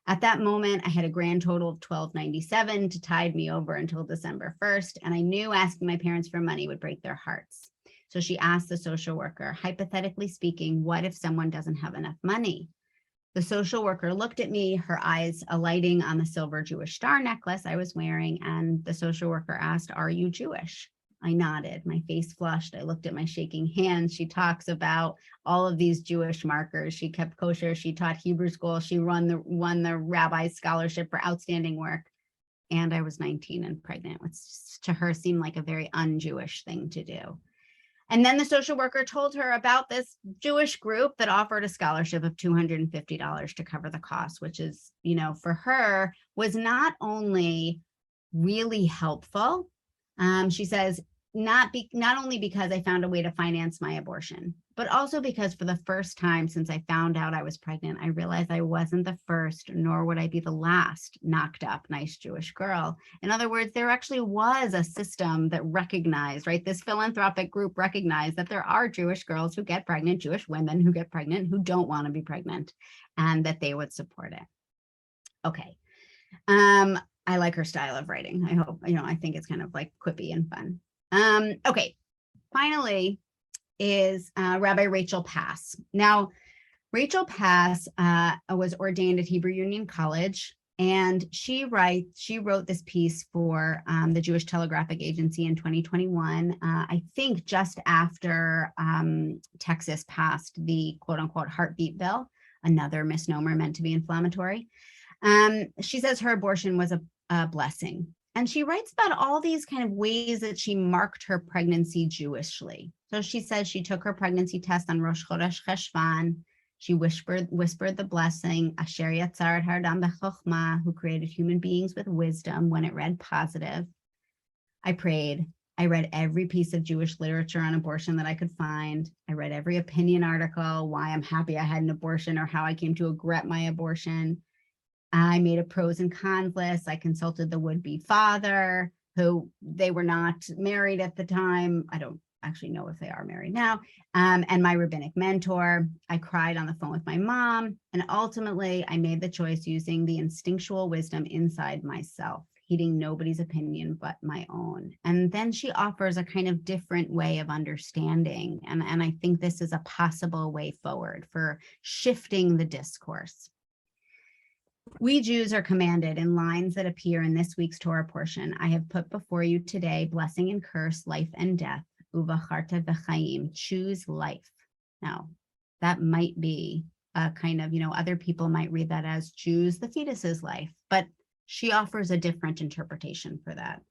At that moment, I had a grand total of $12.97 to tide me over until December 1st, and I knew asking my parents for money would break their hearts. So she asked the social worker, hypothetically speaking, what if someone doesn't have enough money? The social worker looked at me, her eyes alighting on the silver Jewish star necklace I was wearing, and the social worker asked, are you Jewish? I nodded, my face flushed. I looked at my shaking hands. She talks about all of these Jewish markers. She kept kosher. She taught Hebrew school. She won the rabbi's scholarship for outstanding work. And I was 19 and pregnant, which to her seemed like a very un-Jewish thing to do. And then the social worker told her about this Jewish group that offered a scholarship of $250 to cover the cost, which is, for her was not only really helpful. She says, not only because I found a way to finance my abortion, but also because for the first time since I found out I was pregnant, I realized I wasn't the first, nor would I be the last knocked up nice Jewish girl. In other words, there actually was a system that recognized, right? This philanthropic group recognized that there are Jewish girls who get pregnant, Jewish women who get pregnant, who don't want to be pregnant, and that they would support it. Okay. I like her style of writing. I hope, I think it's kind of like quippy and fun. Okay, finally is Rabbi Rachel Pass. Now, Rachel Pass was ordained at Hebrew Union College, and she wrote this piece for the Jewish Telegraphic Agency in 2021, I think just after Texas passed the quote unquote heartbeat bill, another misnomer meant to be inflammatory. She says her abortion was a blessing. And she writes about all these kind of ways that she marked her pregnancy Jewishly. So she says she took her pregnancy test on Rosh Chodesh Cheshvan. She whispered the blessing, Asher Yatzar et Ha'adam b'chokhmah, who created human beings with wisdom, when it read positive. I prayed. I read every piece of Jewish literature on abortion that I could find. I read every opinion article, why I'm happy I had an abortion or how I came to regret my abortion. I made a pros and cons list. I consulted the would-be father, who they were not married at the time. I don't actually know if they are married now. And my rabbinic mentor. I cried on the phone with my mom. And ultimately, I made the choice using the instinctual wisdom inside myself, heeding nobody's opinion but my own. And then she offers a kind of different way of understanding. And I think this is a possible way forward for shifting the discourse. We Jews are commanded in lines that appear in this week's Torah portion. I have put before you today blessing and curse, life and death. Uvacharta v'chaim, choose life. Now, that might be a kind of, other people might read that as choose the fetus's life, but she offers a different interpretation for that.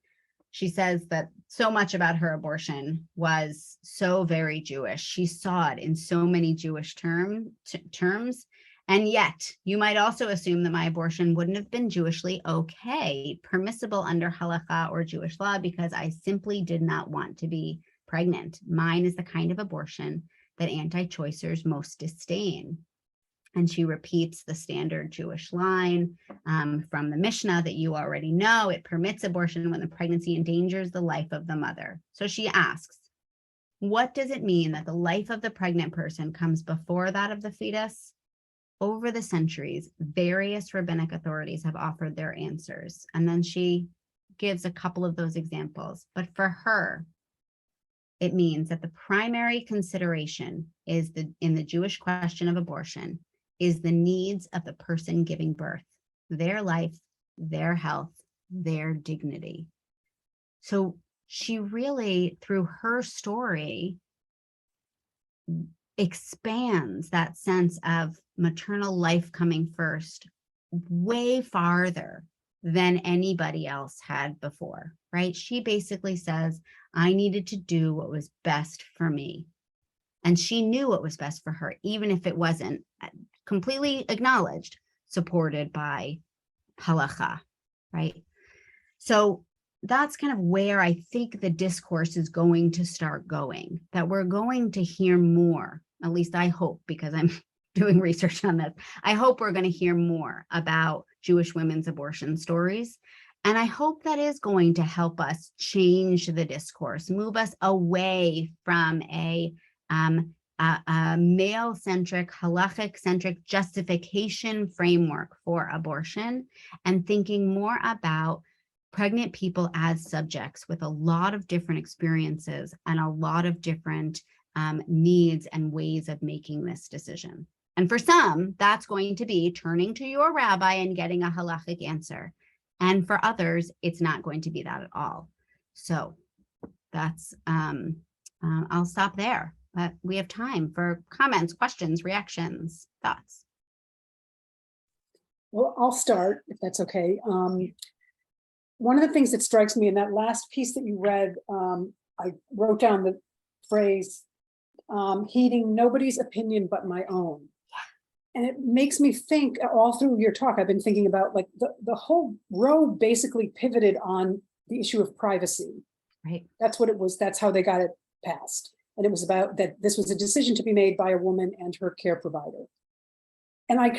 She says that so much about her abortion was so very Jewish. She saw it in so many Jewish terms. And yet, you might also assume that my abortion wouldn't have been Jewishly okay, permissible under halakha or Jewish law, because I simply did not want to be pregnant. Mine is the kind of abortion that anti-choicers most disdain. And she repeats the standard Jewish line from the Mishnah that you already know. It permits abortion when the pregnancy endangers the life of the mother. So she asks, what does it mean that the life of the pregnant person comes before that of the fetus? Over the centuries, various rabbinic authorities have offered their answers. And then she gives a couple of those examples. But for her, it means that the primary consideration is in the Jewish question of abortion is the needs of the person giving birth, their life, their health, their dignity. So she really, through her story, expands that sense of maternal life coming first way farther than anybody else had before, right? She basically says, I needed to do what was best for me. And she knew what was best for her, even if it wasn't completely acknowledged, supported by halakha, right? So that's kind of where I think the discourse is going to start going, that we're going to hear more, at least I hope, because I'm doing research on this. I hope we're going to hear more about Jewish women's abortion stories. And I hope that is going to help us change the discourse, move us away from a male-centric, halachic-centric justification framework for abortion, and thinking more about pregnant people as subjects with a lot of different experiences and a lot of different needs and ways of making this decision. And for some, that's going to be turning to your rabbi and getting a halachic answer. And for others, it's not going to be that at all. So that's, I'll stop there, but we have time for comments, questions, reactions, thoughts. Well, I'll start, if that's okay. One of the things that strikes me in that last piece that you read, I wrote down the phrase, heeding nobody's opinion but my own. And it makes me think all through your talk, I've been thinking about like the whole row basically pivoted on the issue of privacy. Right. That's what it was. That's how they got it passed. And it was about that this was a decision to be made by a woman and her care provider. And I'm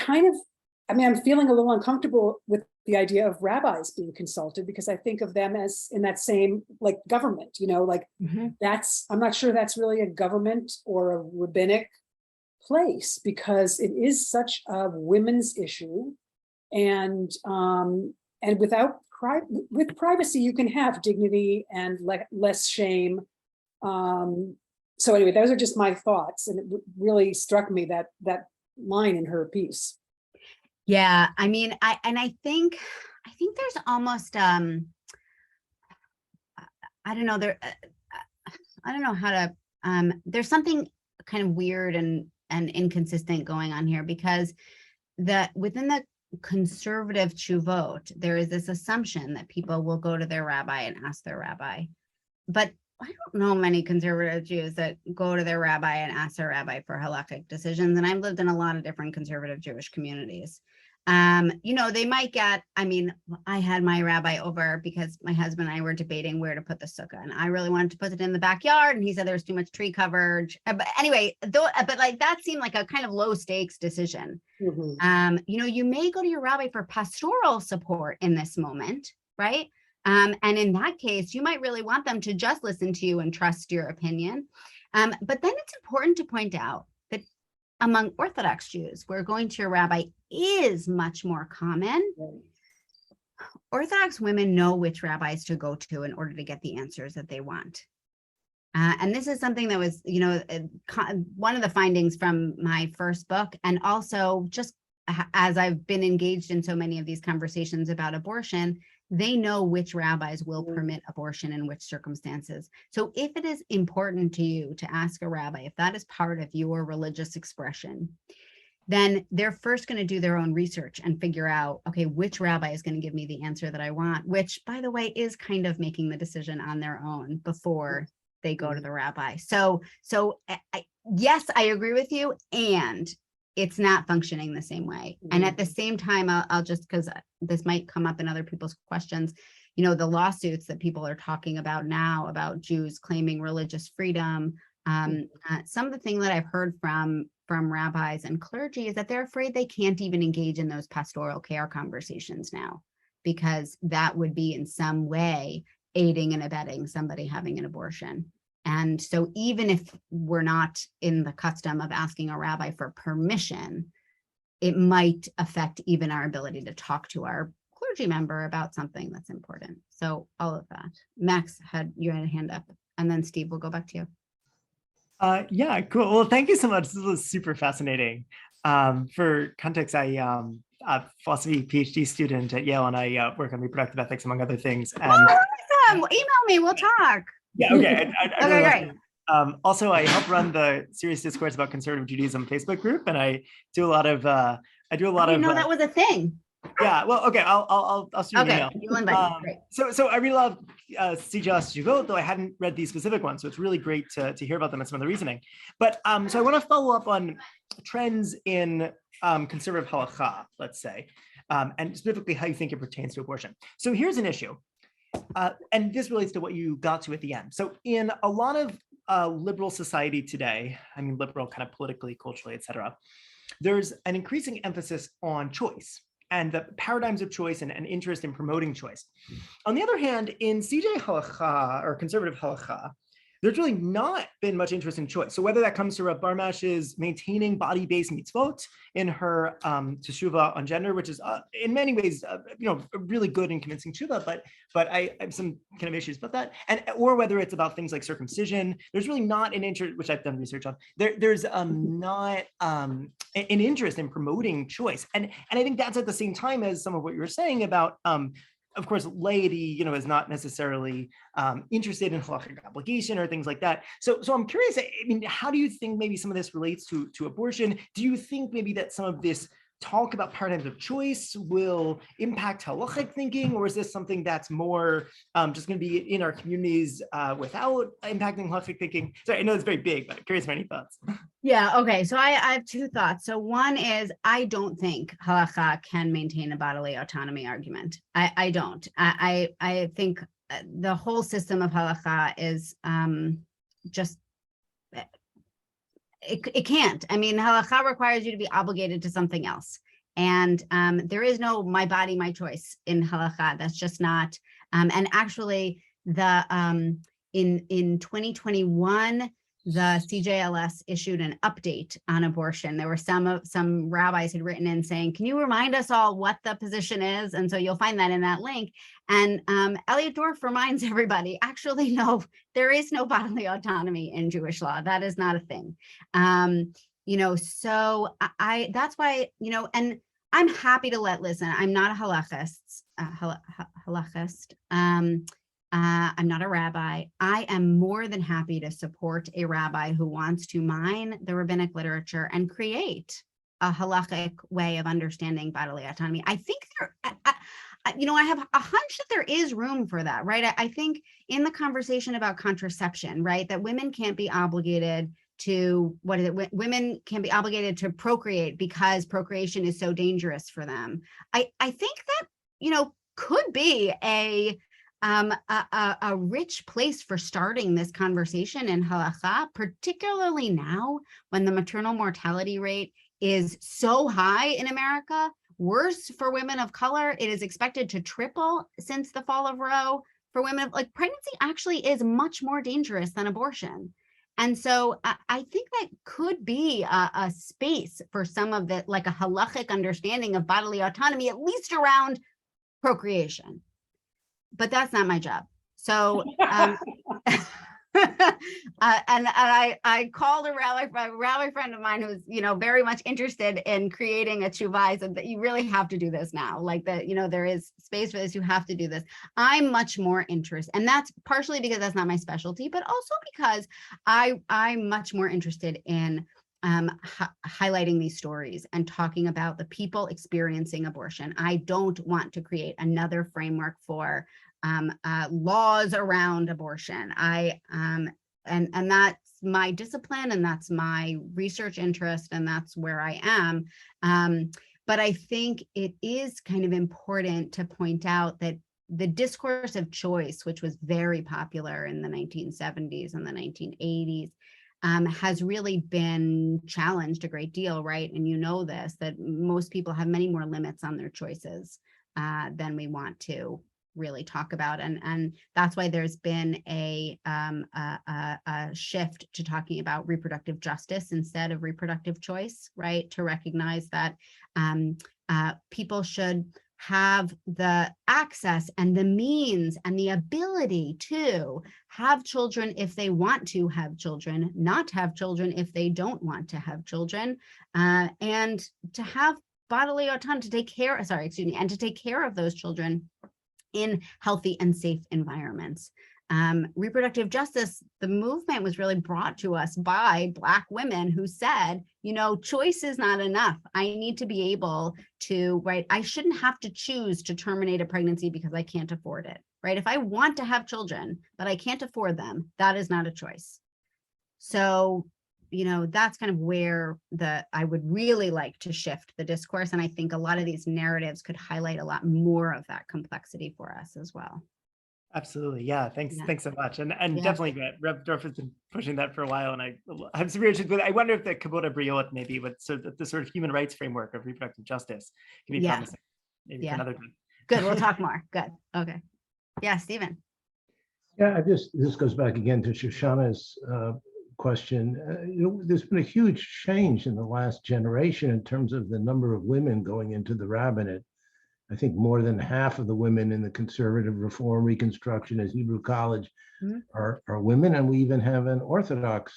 feeling a little uncomfortable with the idea of rabbis being consulted, because I think of them as in that same like government, I'm not sure that's really a government or a rabbinic place, because it is such a women's issue, and with privacy you can have dignity and less shame. So anyway, those are just my thoughts, and it really struck me that line in her piece. Yeah, I mean, I think there's almost I don't know, I don't know how to there's something kind of weird and inconsistent going on here, because within conservative tshuvot, there is this assumption that people will go to their rabbi and ask their rabbi. But I don't know many conservative Jews that go to their rabbi and ask their rabbi for halakhic decisions. And I've lived in a lot of different conservative Jewish communities. They might get, I had my rabbi over because my husband and I were debating where to put the sukkah, and I really wanted to put it in the backyard, and he said there was too much tree coverage. But anyway, that seemed like a kind of low stakes decision. Mhm. You may go to your rabbi for pastoral support in this moment, right? And in that case, you might really want them to just listen to you and trust your opinion. But then it's important to point out that among Orthodox Jews, where going to your rabbi is much more common, Orthodox women know which rabbis to go to in order to get the answers that they want. And this is something that was, one of the findings from my first book. And also just as I've been engaged in so many of these conversations about abortion, they know which rabbis will permit abortion in which circumstances. So if it is important to you to ask a rabbi, if that is part of your religious expression, then they're first going to do their own research and figure out, okay, which rabbi is going to give me the answer that I want, which, by the way, is kind of making the decision on their own before they go to the rabbi. So yes, I agree with you. And it's not functioning the same way. And at the same time, I'll just, because this might come up in other people's questions, the lawsuits that people are talking about now about Jews claiming religious freedom. Some of the things that I've heard from rabbis and clergy is that they're afraid they can't even engage in those pastoral care conversations now, because that would be in some way aiding and abetting somebody having an abortion. And so even if we're not in the custom of asking a rabbi for permission, it might affect even our ability to talk to our clergy member about something that's important. So all of that. Max, you had a hand up, and then Steve, we'll go back to you. Yeah, cool. Well, thank you so much. This was super fascinating. For context, I'm a philosophy PhD student at Yale, and I work on reproductive ethics, among other things. And awesome. Well, email me, we'll talk. Yeah, okay. I really Okay, great. Also, I help run the Serious Discourse About Conservative Judaism Facebook group, and I do a lot of. I didn't know that was a thing. Yeah. Well, okay. I'll shoot an email. You'll invite me. Great. So I really love Justification, though I hadn't read these specific ones. So it's really great to hear about them and some of the reasoning. But so I want to follow up on trends in conservative halakha, let's say, and specifically how you think it pertains to abortion. So here's an issue. And this relates to what you got to at the end. So in a lot of liberal society today, I mean, liberal kind of politically, culturally, et cetera, there's an increasing emphasis on choice and the paradigms of choice and interest in promoting choice. On the other hand, in CJ halakha or conservative halakha, there's really not been much interest in choice. So whether that comes to Rav Barmash's maintaining body-based mitzvot in her teshuvah on gender, which is in many ways, really good and convincing teshuvah, but I have some kind of issues about that. Or whether it's about things like circumcision, there's really not an interest, which I've done research on. There's not an interest in promoting choice, and I think that's at the same time as some of what you were saying about. Of course, laity, is not necessarily interested in halakhic obligation or things like that. So I'm curious. I mean, how do you think maybe some of this relates to abortion? Do you think maybe that some of this talk about paradigms of choice will impact halachic thinking, or is this something that's more just going to be in our communities without impacting halachic thinking? Sorry, I know it's very big, but I'm curious for any thoughts. Yeah, okay, so I have two thoughts. So one is, I don't think halakha can maintain a bodily autonomy argument. I don't. I think the whole system of halakha is just, it can't. I mean, halakha requires you to be obligated to something else. And there is no my body, my choice in halakha. That's just not. And actually, in 2021, the CJLS issued an update on abortion. There were some rabbis had written in saying, can you remind us all what the position is? And so you'll find that in that link. And Elliot Dorff reminds everybody, actually, no, there is no bodily autonomy in Jewish law. That is not a thing. So that's why, and I'm happy to listen. I'm not a halachist. I'm not a rabbi. I am more than happy to support a rabbi who wants to mine the rabbinic literature and create a halakhic way of understanding bodily autonomy. I think I have a hunch that there is room for that, right? I think in the conversation about contraception, right, that women can't be obligated to, women can be obligated to procreate because procreation is so dangerous for them. I think that, could be a rich place for starting this conversation in halakha, particularly now when the maternal mortality rate is so high in America. Worse for women of color. It is expected to triple since the fall of Roe. For women, like, pregnancy actually is much more dangerous than abortion. And so I think that could be a space for some of the, like, a halachic understanding of bodily autonomy, at least around procreation. But that's not my job. So and I called a rally friend of mine who's, very much interested in creating a tshuva. I said that you really have to do this now. Like, that, there is space for this. You have to do this. I'm much more interested, and that's partially because that's not my specialty, but also because I'm much more interested in highlighting these stories and talking about the people experiencing abortion. I don't want to create another framework for laws around abortion. And that's my discipline, and that's my research interest, and that's where I am. But I think it is kind of important to point out that the discourse of choice, which was very popular in the 1970s and the 1980s, has really been challenged a great deal, right? And this, that most people have many more limits on their choices than we want to really talk about, and that's why there's been a shift to talking about reproductive justice instead of reproductive choice, right? To recognize that people should have the access and the means and the ability to have children if they want to have children, not have children if they don't want to have children, and to have bodily autonomy, to take care, and to take care of those children in healthy and safe environments. Reproductive justice, the movement was really brought to us by Black women who said, choice is not enough. I need to be able to, right? I shouldn't have to choose to terminate a pregnancy because I can't afford it, right? If I want to have children, but I can't afford them, that is not a choice. So, that's kind of where I would really like to shift the discourse. And I think a lot of these narratives could highlight a lot more of that complexity for us as well. Absolutely. Yeah. Thanks. Yeah. Thanks so much. And Yeah. definitely Rev Dorf has been pushing that for a while. And I'm super interested, but I wonder if the Kabota Briot maybe with the sort of human rights framework of reproductive justice can be promising. Maybe for another time. Good. We'll talk more. Good. Okay. Yeah, Stephen. Yeah, this goes back again to Shoshana's question. There's been a huge change in the last generation in terms of the number of women going into the rabbinate. I think more than half of the women in the conservative reform, Reconstructionist, Hebrew College are women, and we even have an Orthodox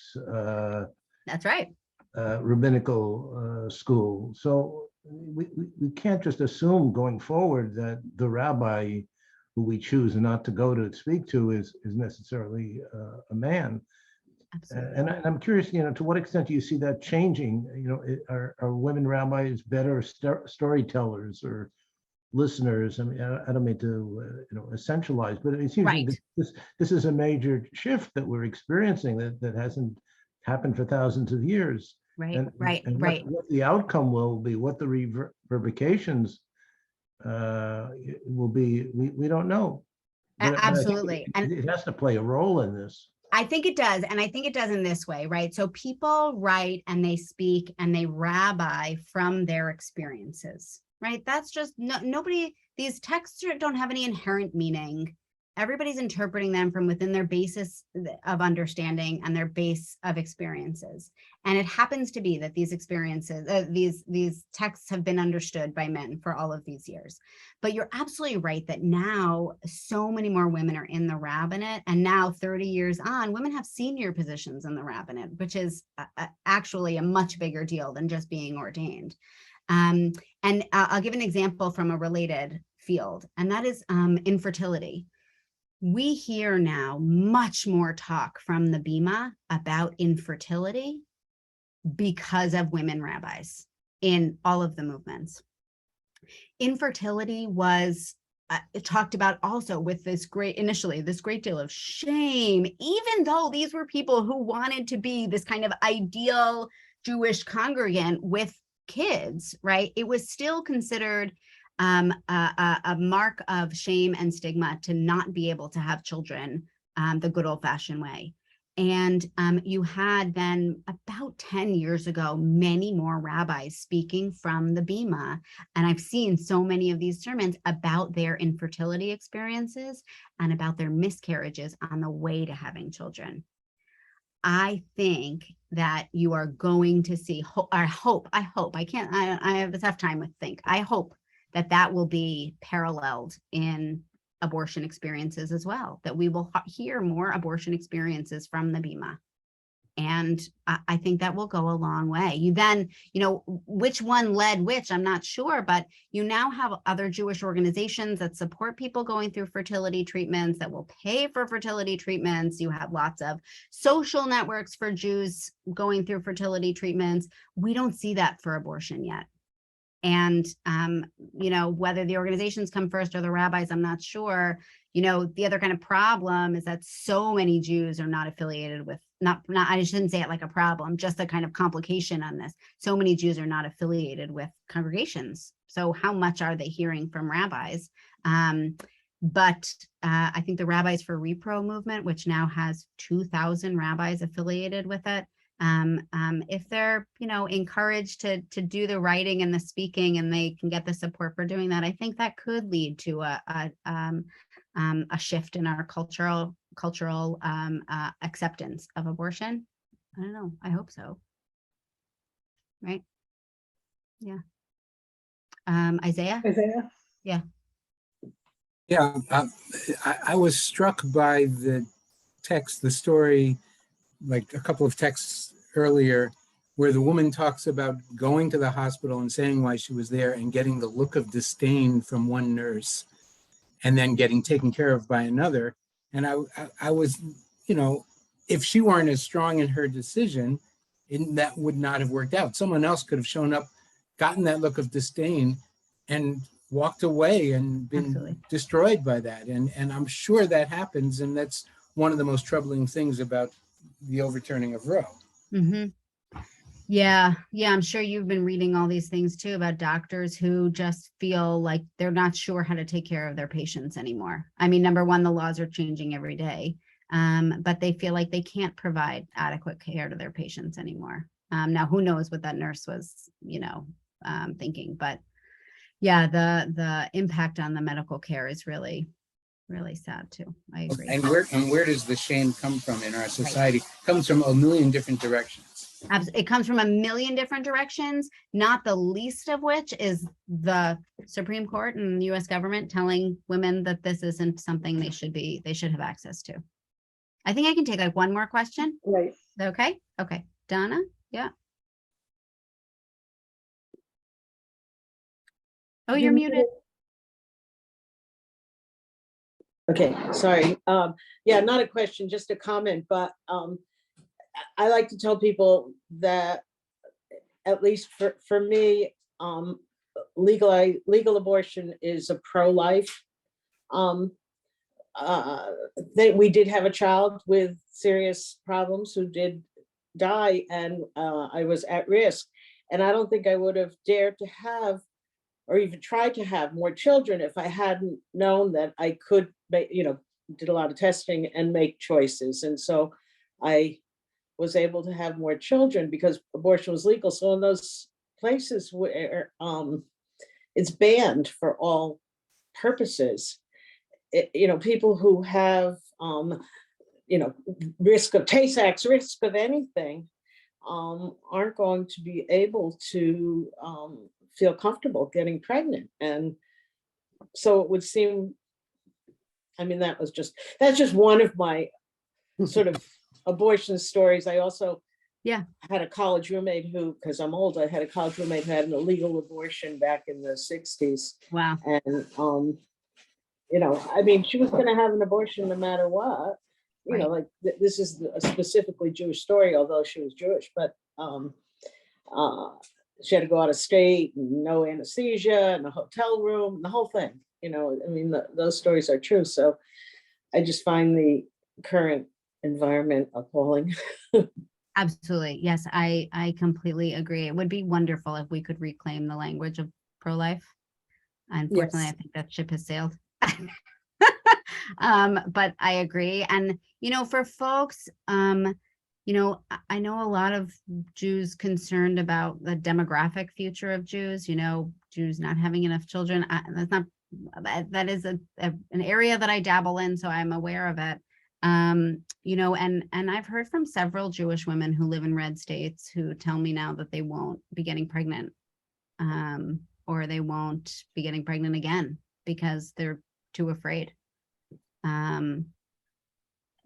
that's right, rabbinical school. So we can't just assume going forward that the rabbi who we choose not to go to speak to is necessarily a man. Absolutely. And I'm curious, to what extent do you see that changing? Are women rabbis better storytellers or listeners? I mean, I don't mean to, essentialize, but it seems Right. this is a major shift that we're experiencing that hasn't happened for thousands of years. Right. And what the outcome will be, what the reverberations will be, we don't know. But Absolutely. And it has to play a role in this. I think it does. And I think it does in this way, right? So people write and they speak and they rabbi from their experiences, right? That's just nobody, these texts don't have any inherent meaning. Everybody's interpreting them from within their basis of understanding and their base of experiences. And it happens to be that these experiences, these texts have been understood by men for all of these years. But you're absolutely right that now so many more women are in the rabbinate, and now 30 years on, women have senior positions in the rabbinate, which is actually a much bigger deal than just being ordained. And I'll give an example from a related field, and that is infertility. We hear now much more talk from the Bima about infertility because of women rabbis. in all of the movements. Infertility was talked about also with this great deal of shame, even though these were people who wanted to be this kind of ideal Jewish congregant with kids, right? It was still considered a mark of shame and stigma to not be able to have children the good old-fashioned way. And you had then about 10 years ago, many more rabbis speaking from the Bima. And I've seen so many of these sermons about their infertility experiences and about their miscarriages on the way to having children. I think that you are going to see, I hope, I have a tough time with think. I hope that that will be paralleled in abortion experiences as well, that we will hear more abortion experiences from the Bima. And I think that will go a long way. You then, which one led which, I'm not sure, but you now have other Jewish organizations that support people going through fertility treatments, that will pay for fertility treatments. You have lots of social networks for Jews going through fertility treatments. We don't see that for abortion yet. And, whether the organizations come first or the rabbis, I'm not sure. The other kind of problem is that so many Jews are not affiliated with, I shouldn't say it like a problem, just a kind of complication on this. So many Jews are not affiliated with congregations. So how much are they hearing from rabbis? But I think the Rabbis for Repro movement, which now has 2,000 rabbis affiliated with it, if they're, encouraged to do the writing and the speaking, and they can get the support for doing that, I think that could lead to a shift in our cultural acceptance of abortion. I don't know. I hope so. Right? Yeah. Isaiah? Yeah. Yeah, I was struck by the text, the story, like a couple of texts earlier, where the woman talks about going to the hospital and saying why she was there and getting the look of disdain from one nurse and then getting taken care of by another. And I was, if she weren't as strong in her decision, that would not have worked out. Someone else could have shown up, gotten that look of disdain, and walked away and been Absolutely destroyed by that. And I'm sure that happens. And that's one of the most troubling things about the overturning of Roe. Mm-hmm. Yeah, I'm sure you've been reading all these things too about doctors who just feel like they're not sure how to take care of their patients anymore. I mean, number one, the laws are changing every day, but they feel like they can't provide adequate care to their patients anymore. Now, who knows what that nurse was, thinking, but yeah, the impact on the medical care is really sad too. I agree. And where does the shame come from in our society? Right. It comes from a million different directions. It comes from a million different directions, not the least of which is the Supreme Court and the US government telling women that this isn't something they should have access to. I think I can take like one more question. Right. Okay. Donna? Yeah. Oh, you're muted. Okay, sorry. Yeah, not a question, just a comment, but I like to tell people that, at least for me, legal abortion is a pro-life. We did have a child with serious problems who did die, and I was at risk. And I don't think I would have dared to have, or even tried to have more children if I hadn't known that I could, did a lot of testing and make choices. And so I was able to have more children because abortion was legal. So in those places where it's banned for all purposes, people who have, risk of Tay-Sachs, risk of anything, aren't going to be able to feel comfortable getting pregnant. And so it would seem, that's just one of my sort of abortion stories. I also had a college roommate who, because I'm old, I had a college roommate who had an illegal abortion back in the 60s. Wow. And, she was going to have an abortion no matter what. This is a specifically Jewish story, although she was Jewish, but she had to go out of state, no anesthesia, in a hotel room, the whole thing. You know, I mean, those stories are true. So I just find the current environment appalling. Absolutely. Yes, I completely agree. It would be wonderful if we could reclaim the language of pro-life. Unfortunately, Yes. I think that ship has sailed. But I agree. And, you know, for folks, you know, I know a lot of Jews concerned about the demographic future of Jews, you know, Jews not having enough children. That's not, that is an area that I dabble in, so I'm aware of it. You know, and I've heard from several Jewish women who live in red states who tell me now that they won't be getting pregnant, or they won't be getting pregnant again because they're too afraid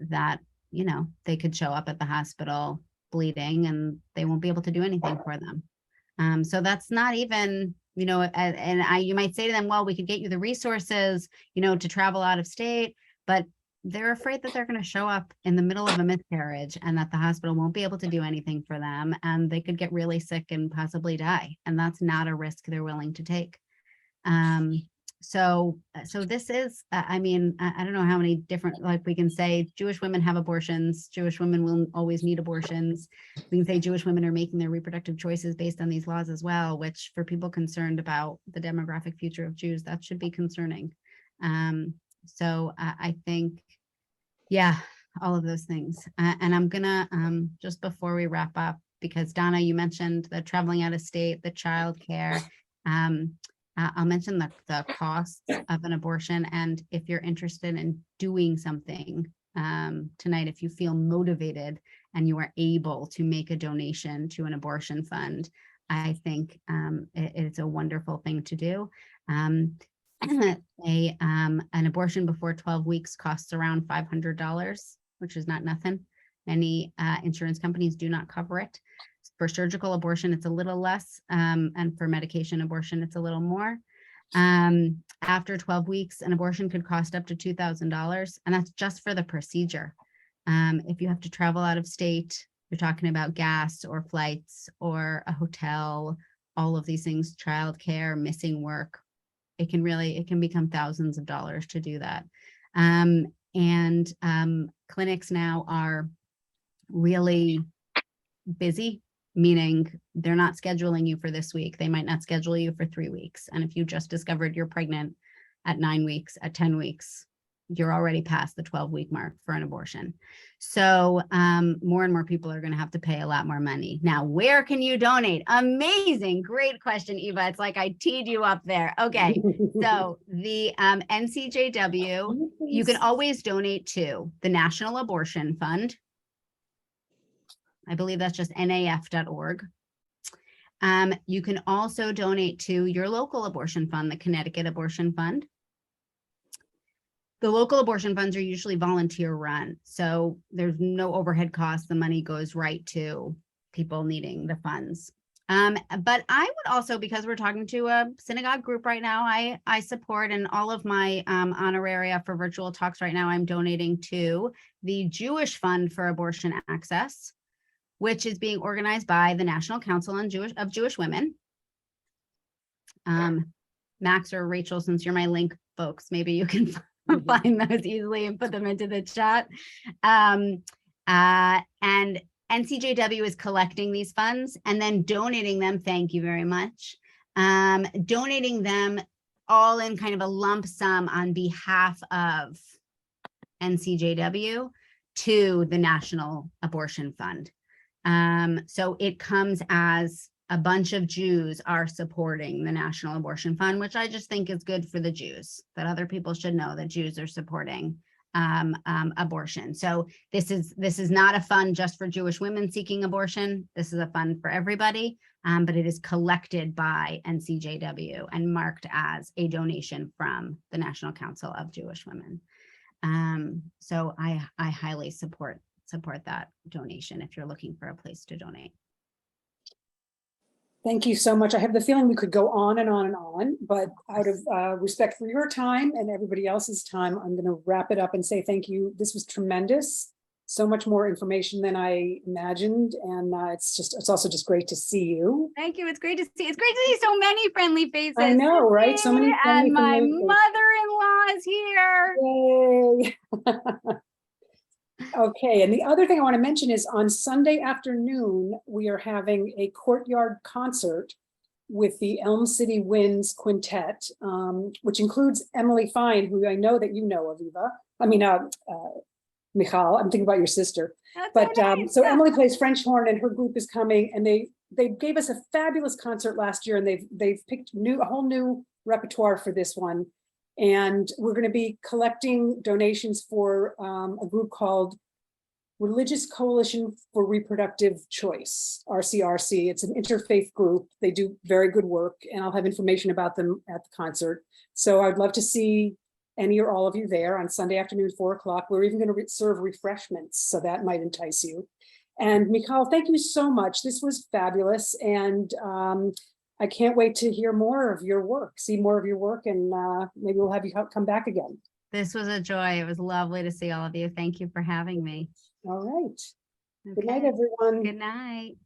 that, you know, they could show up at the hospital bleeding and they won't be able to do anything for them. So that's not even, you know, you might say to them, well, we could get you the resources, you know, to travel out of state, but they're afraid that they're going to show up in the middle of a miscarriage and that the hospital won't be able to do anything for them and they could get really sick and possibly die. And that's not a risk they're willing to take. So this is, I mean, I don't know how many different, like we can say Jewish women have abortions, Jewish women will always need abortions. We can say Jewish women are making their reproductive choices based on these laws as well, which for people concerned about the demographic future of Jews, that should be concerning. So I think, yeah, all of those things. And I'm gonna, just before we wrap up, because Donna, you mentioned the traveling out of state, the childcare. I'll mention the costs of an abortion. And if you're interested in doing something tonight, if you feel motivated and you are able to make a donation to an abortion fund, I think it's a wonderful thing to do. An abortion before 12 weeks costs around $500, which is not nothing. Many insurance companies do not cover it. For surgical abortion, it's a little less, and for medication abortion, it's a little more. After 12 weeks, an abortion could cost up to $2,000, and that's just for the procedure. If you have to travel out of state, you're talking about gas or flights or a hotel, all of these things, childcare, missing work. It can become thousands of dollars to do that. Clinics now are really busy, meaning they're not scheduling you for this week. They might not schedule you for 3 weeks. And if you just discovered you're pregnant at 9 weeks, at 10 weeks, you're already past the 12-week mark for an abortion. So more and more people are going to have to pay a lot more money. Now, where can you donate? Amazing. Great question, Eva. It's like I teed you up there. Okay. So the NCJW, you can always donate to the National Abortion Fund. I believe that's just naf.org. You can also donate to your local abortion fund, the Connecticut Abortion Fund. The local abortion funds are usually volunteer run, so there's no overhead costs. The money goes right to people needing the funds. But I would also, because we're talking to a synagogue group right now, I support, and all of my honoraria for virtual talks right now, I'm donating to the Jewish Fund for Abortion Access, which is being organized by the National Council on Jewish Women. Max or Rachel, since you're my link folks, maybe you can find those easily and put them into the chat. And NCJW is collecting these funds and then donating them. Thank you very much. Donating them all in kind of a lump sum on behalf of NCJW to the National Abortion Fund. So it comes as a bunch of Jews are supporting the National Abortion Fund, which I just think is good for the Jews, that other people should know that Jews are supporting abortion. So this is not a fund just for Jewish women seeking abortion. This is a fund for everybody, but it is collected by NCJW and marked as a donation from the National Council of Jewish Women. So I highly support that donation if you're looking for a place to donate. Thank you so much. I have the feeling we could go on and on and on, but out of respect for your time and everybody else's time, I'm going to wrap it up and say thank you. This was tremendous. so much more information than I imagined. And it's also just great to see you. Thank you. It's great to see. It's great to see so many friendly faces. I know, right? So many friendly And my familiar mother-in-law is here. Yay. Okay, and the other thing I want to mention is on Sunday afternoon, we are having a courtyard concert with the Elm City Winds Quintet, which includes Emily Fine, who I know that you know of, Eva. I mean, Michal, I'm thinking about your sister. That's But so nice. so Emily plays French horn and her group is coming, and they gave us a fabulous concert last year, and they've picked a whole new repertoire for this one. And we're going to be collecting donations for a group called Religious Coalition for Reproductive Choice, RCRC. It's an interfaith group. They do very good work, and I'll have information about them at the concert. So I'd love to see any or all of you there on Sunday afternoon, 4 o'clock. We're even going to serve refreshments, so that might entice you. And Michal, thank you so much. This was fabulous, and I can't wait to hear more of your work, see more of your work, and maybe we'll have you come back again. This was a joy. It was lovely to see all of you. Thank you for having me. All right. Good Okay. night, everyone. Good night.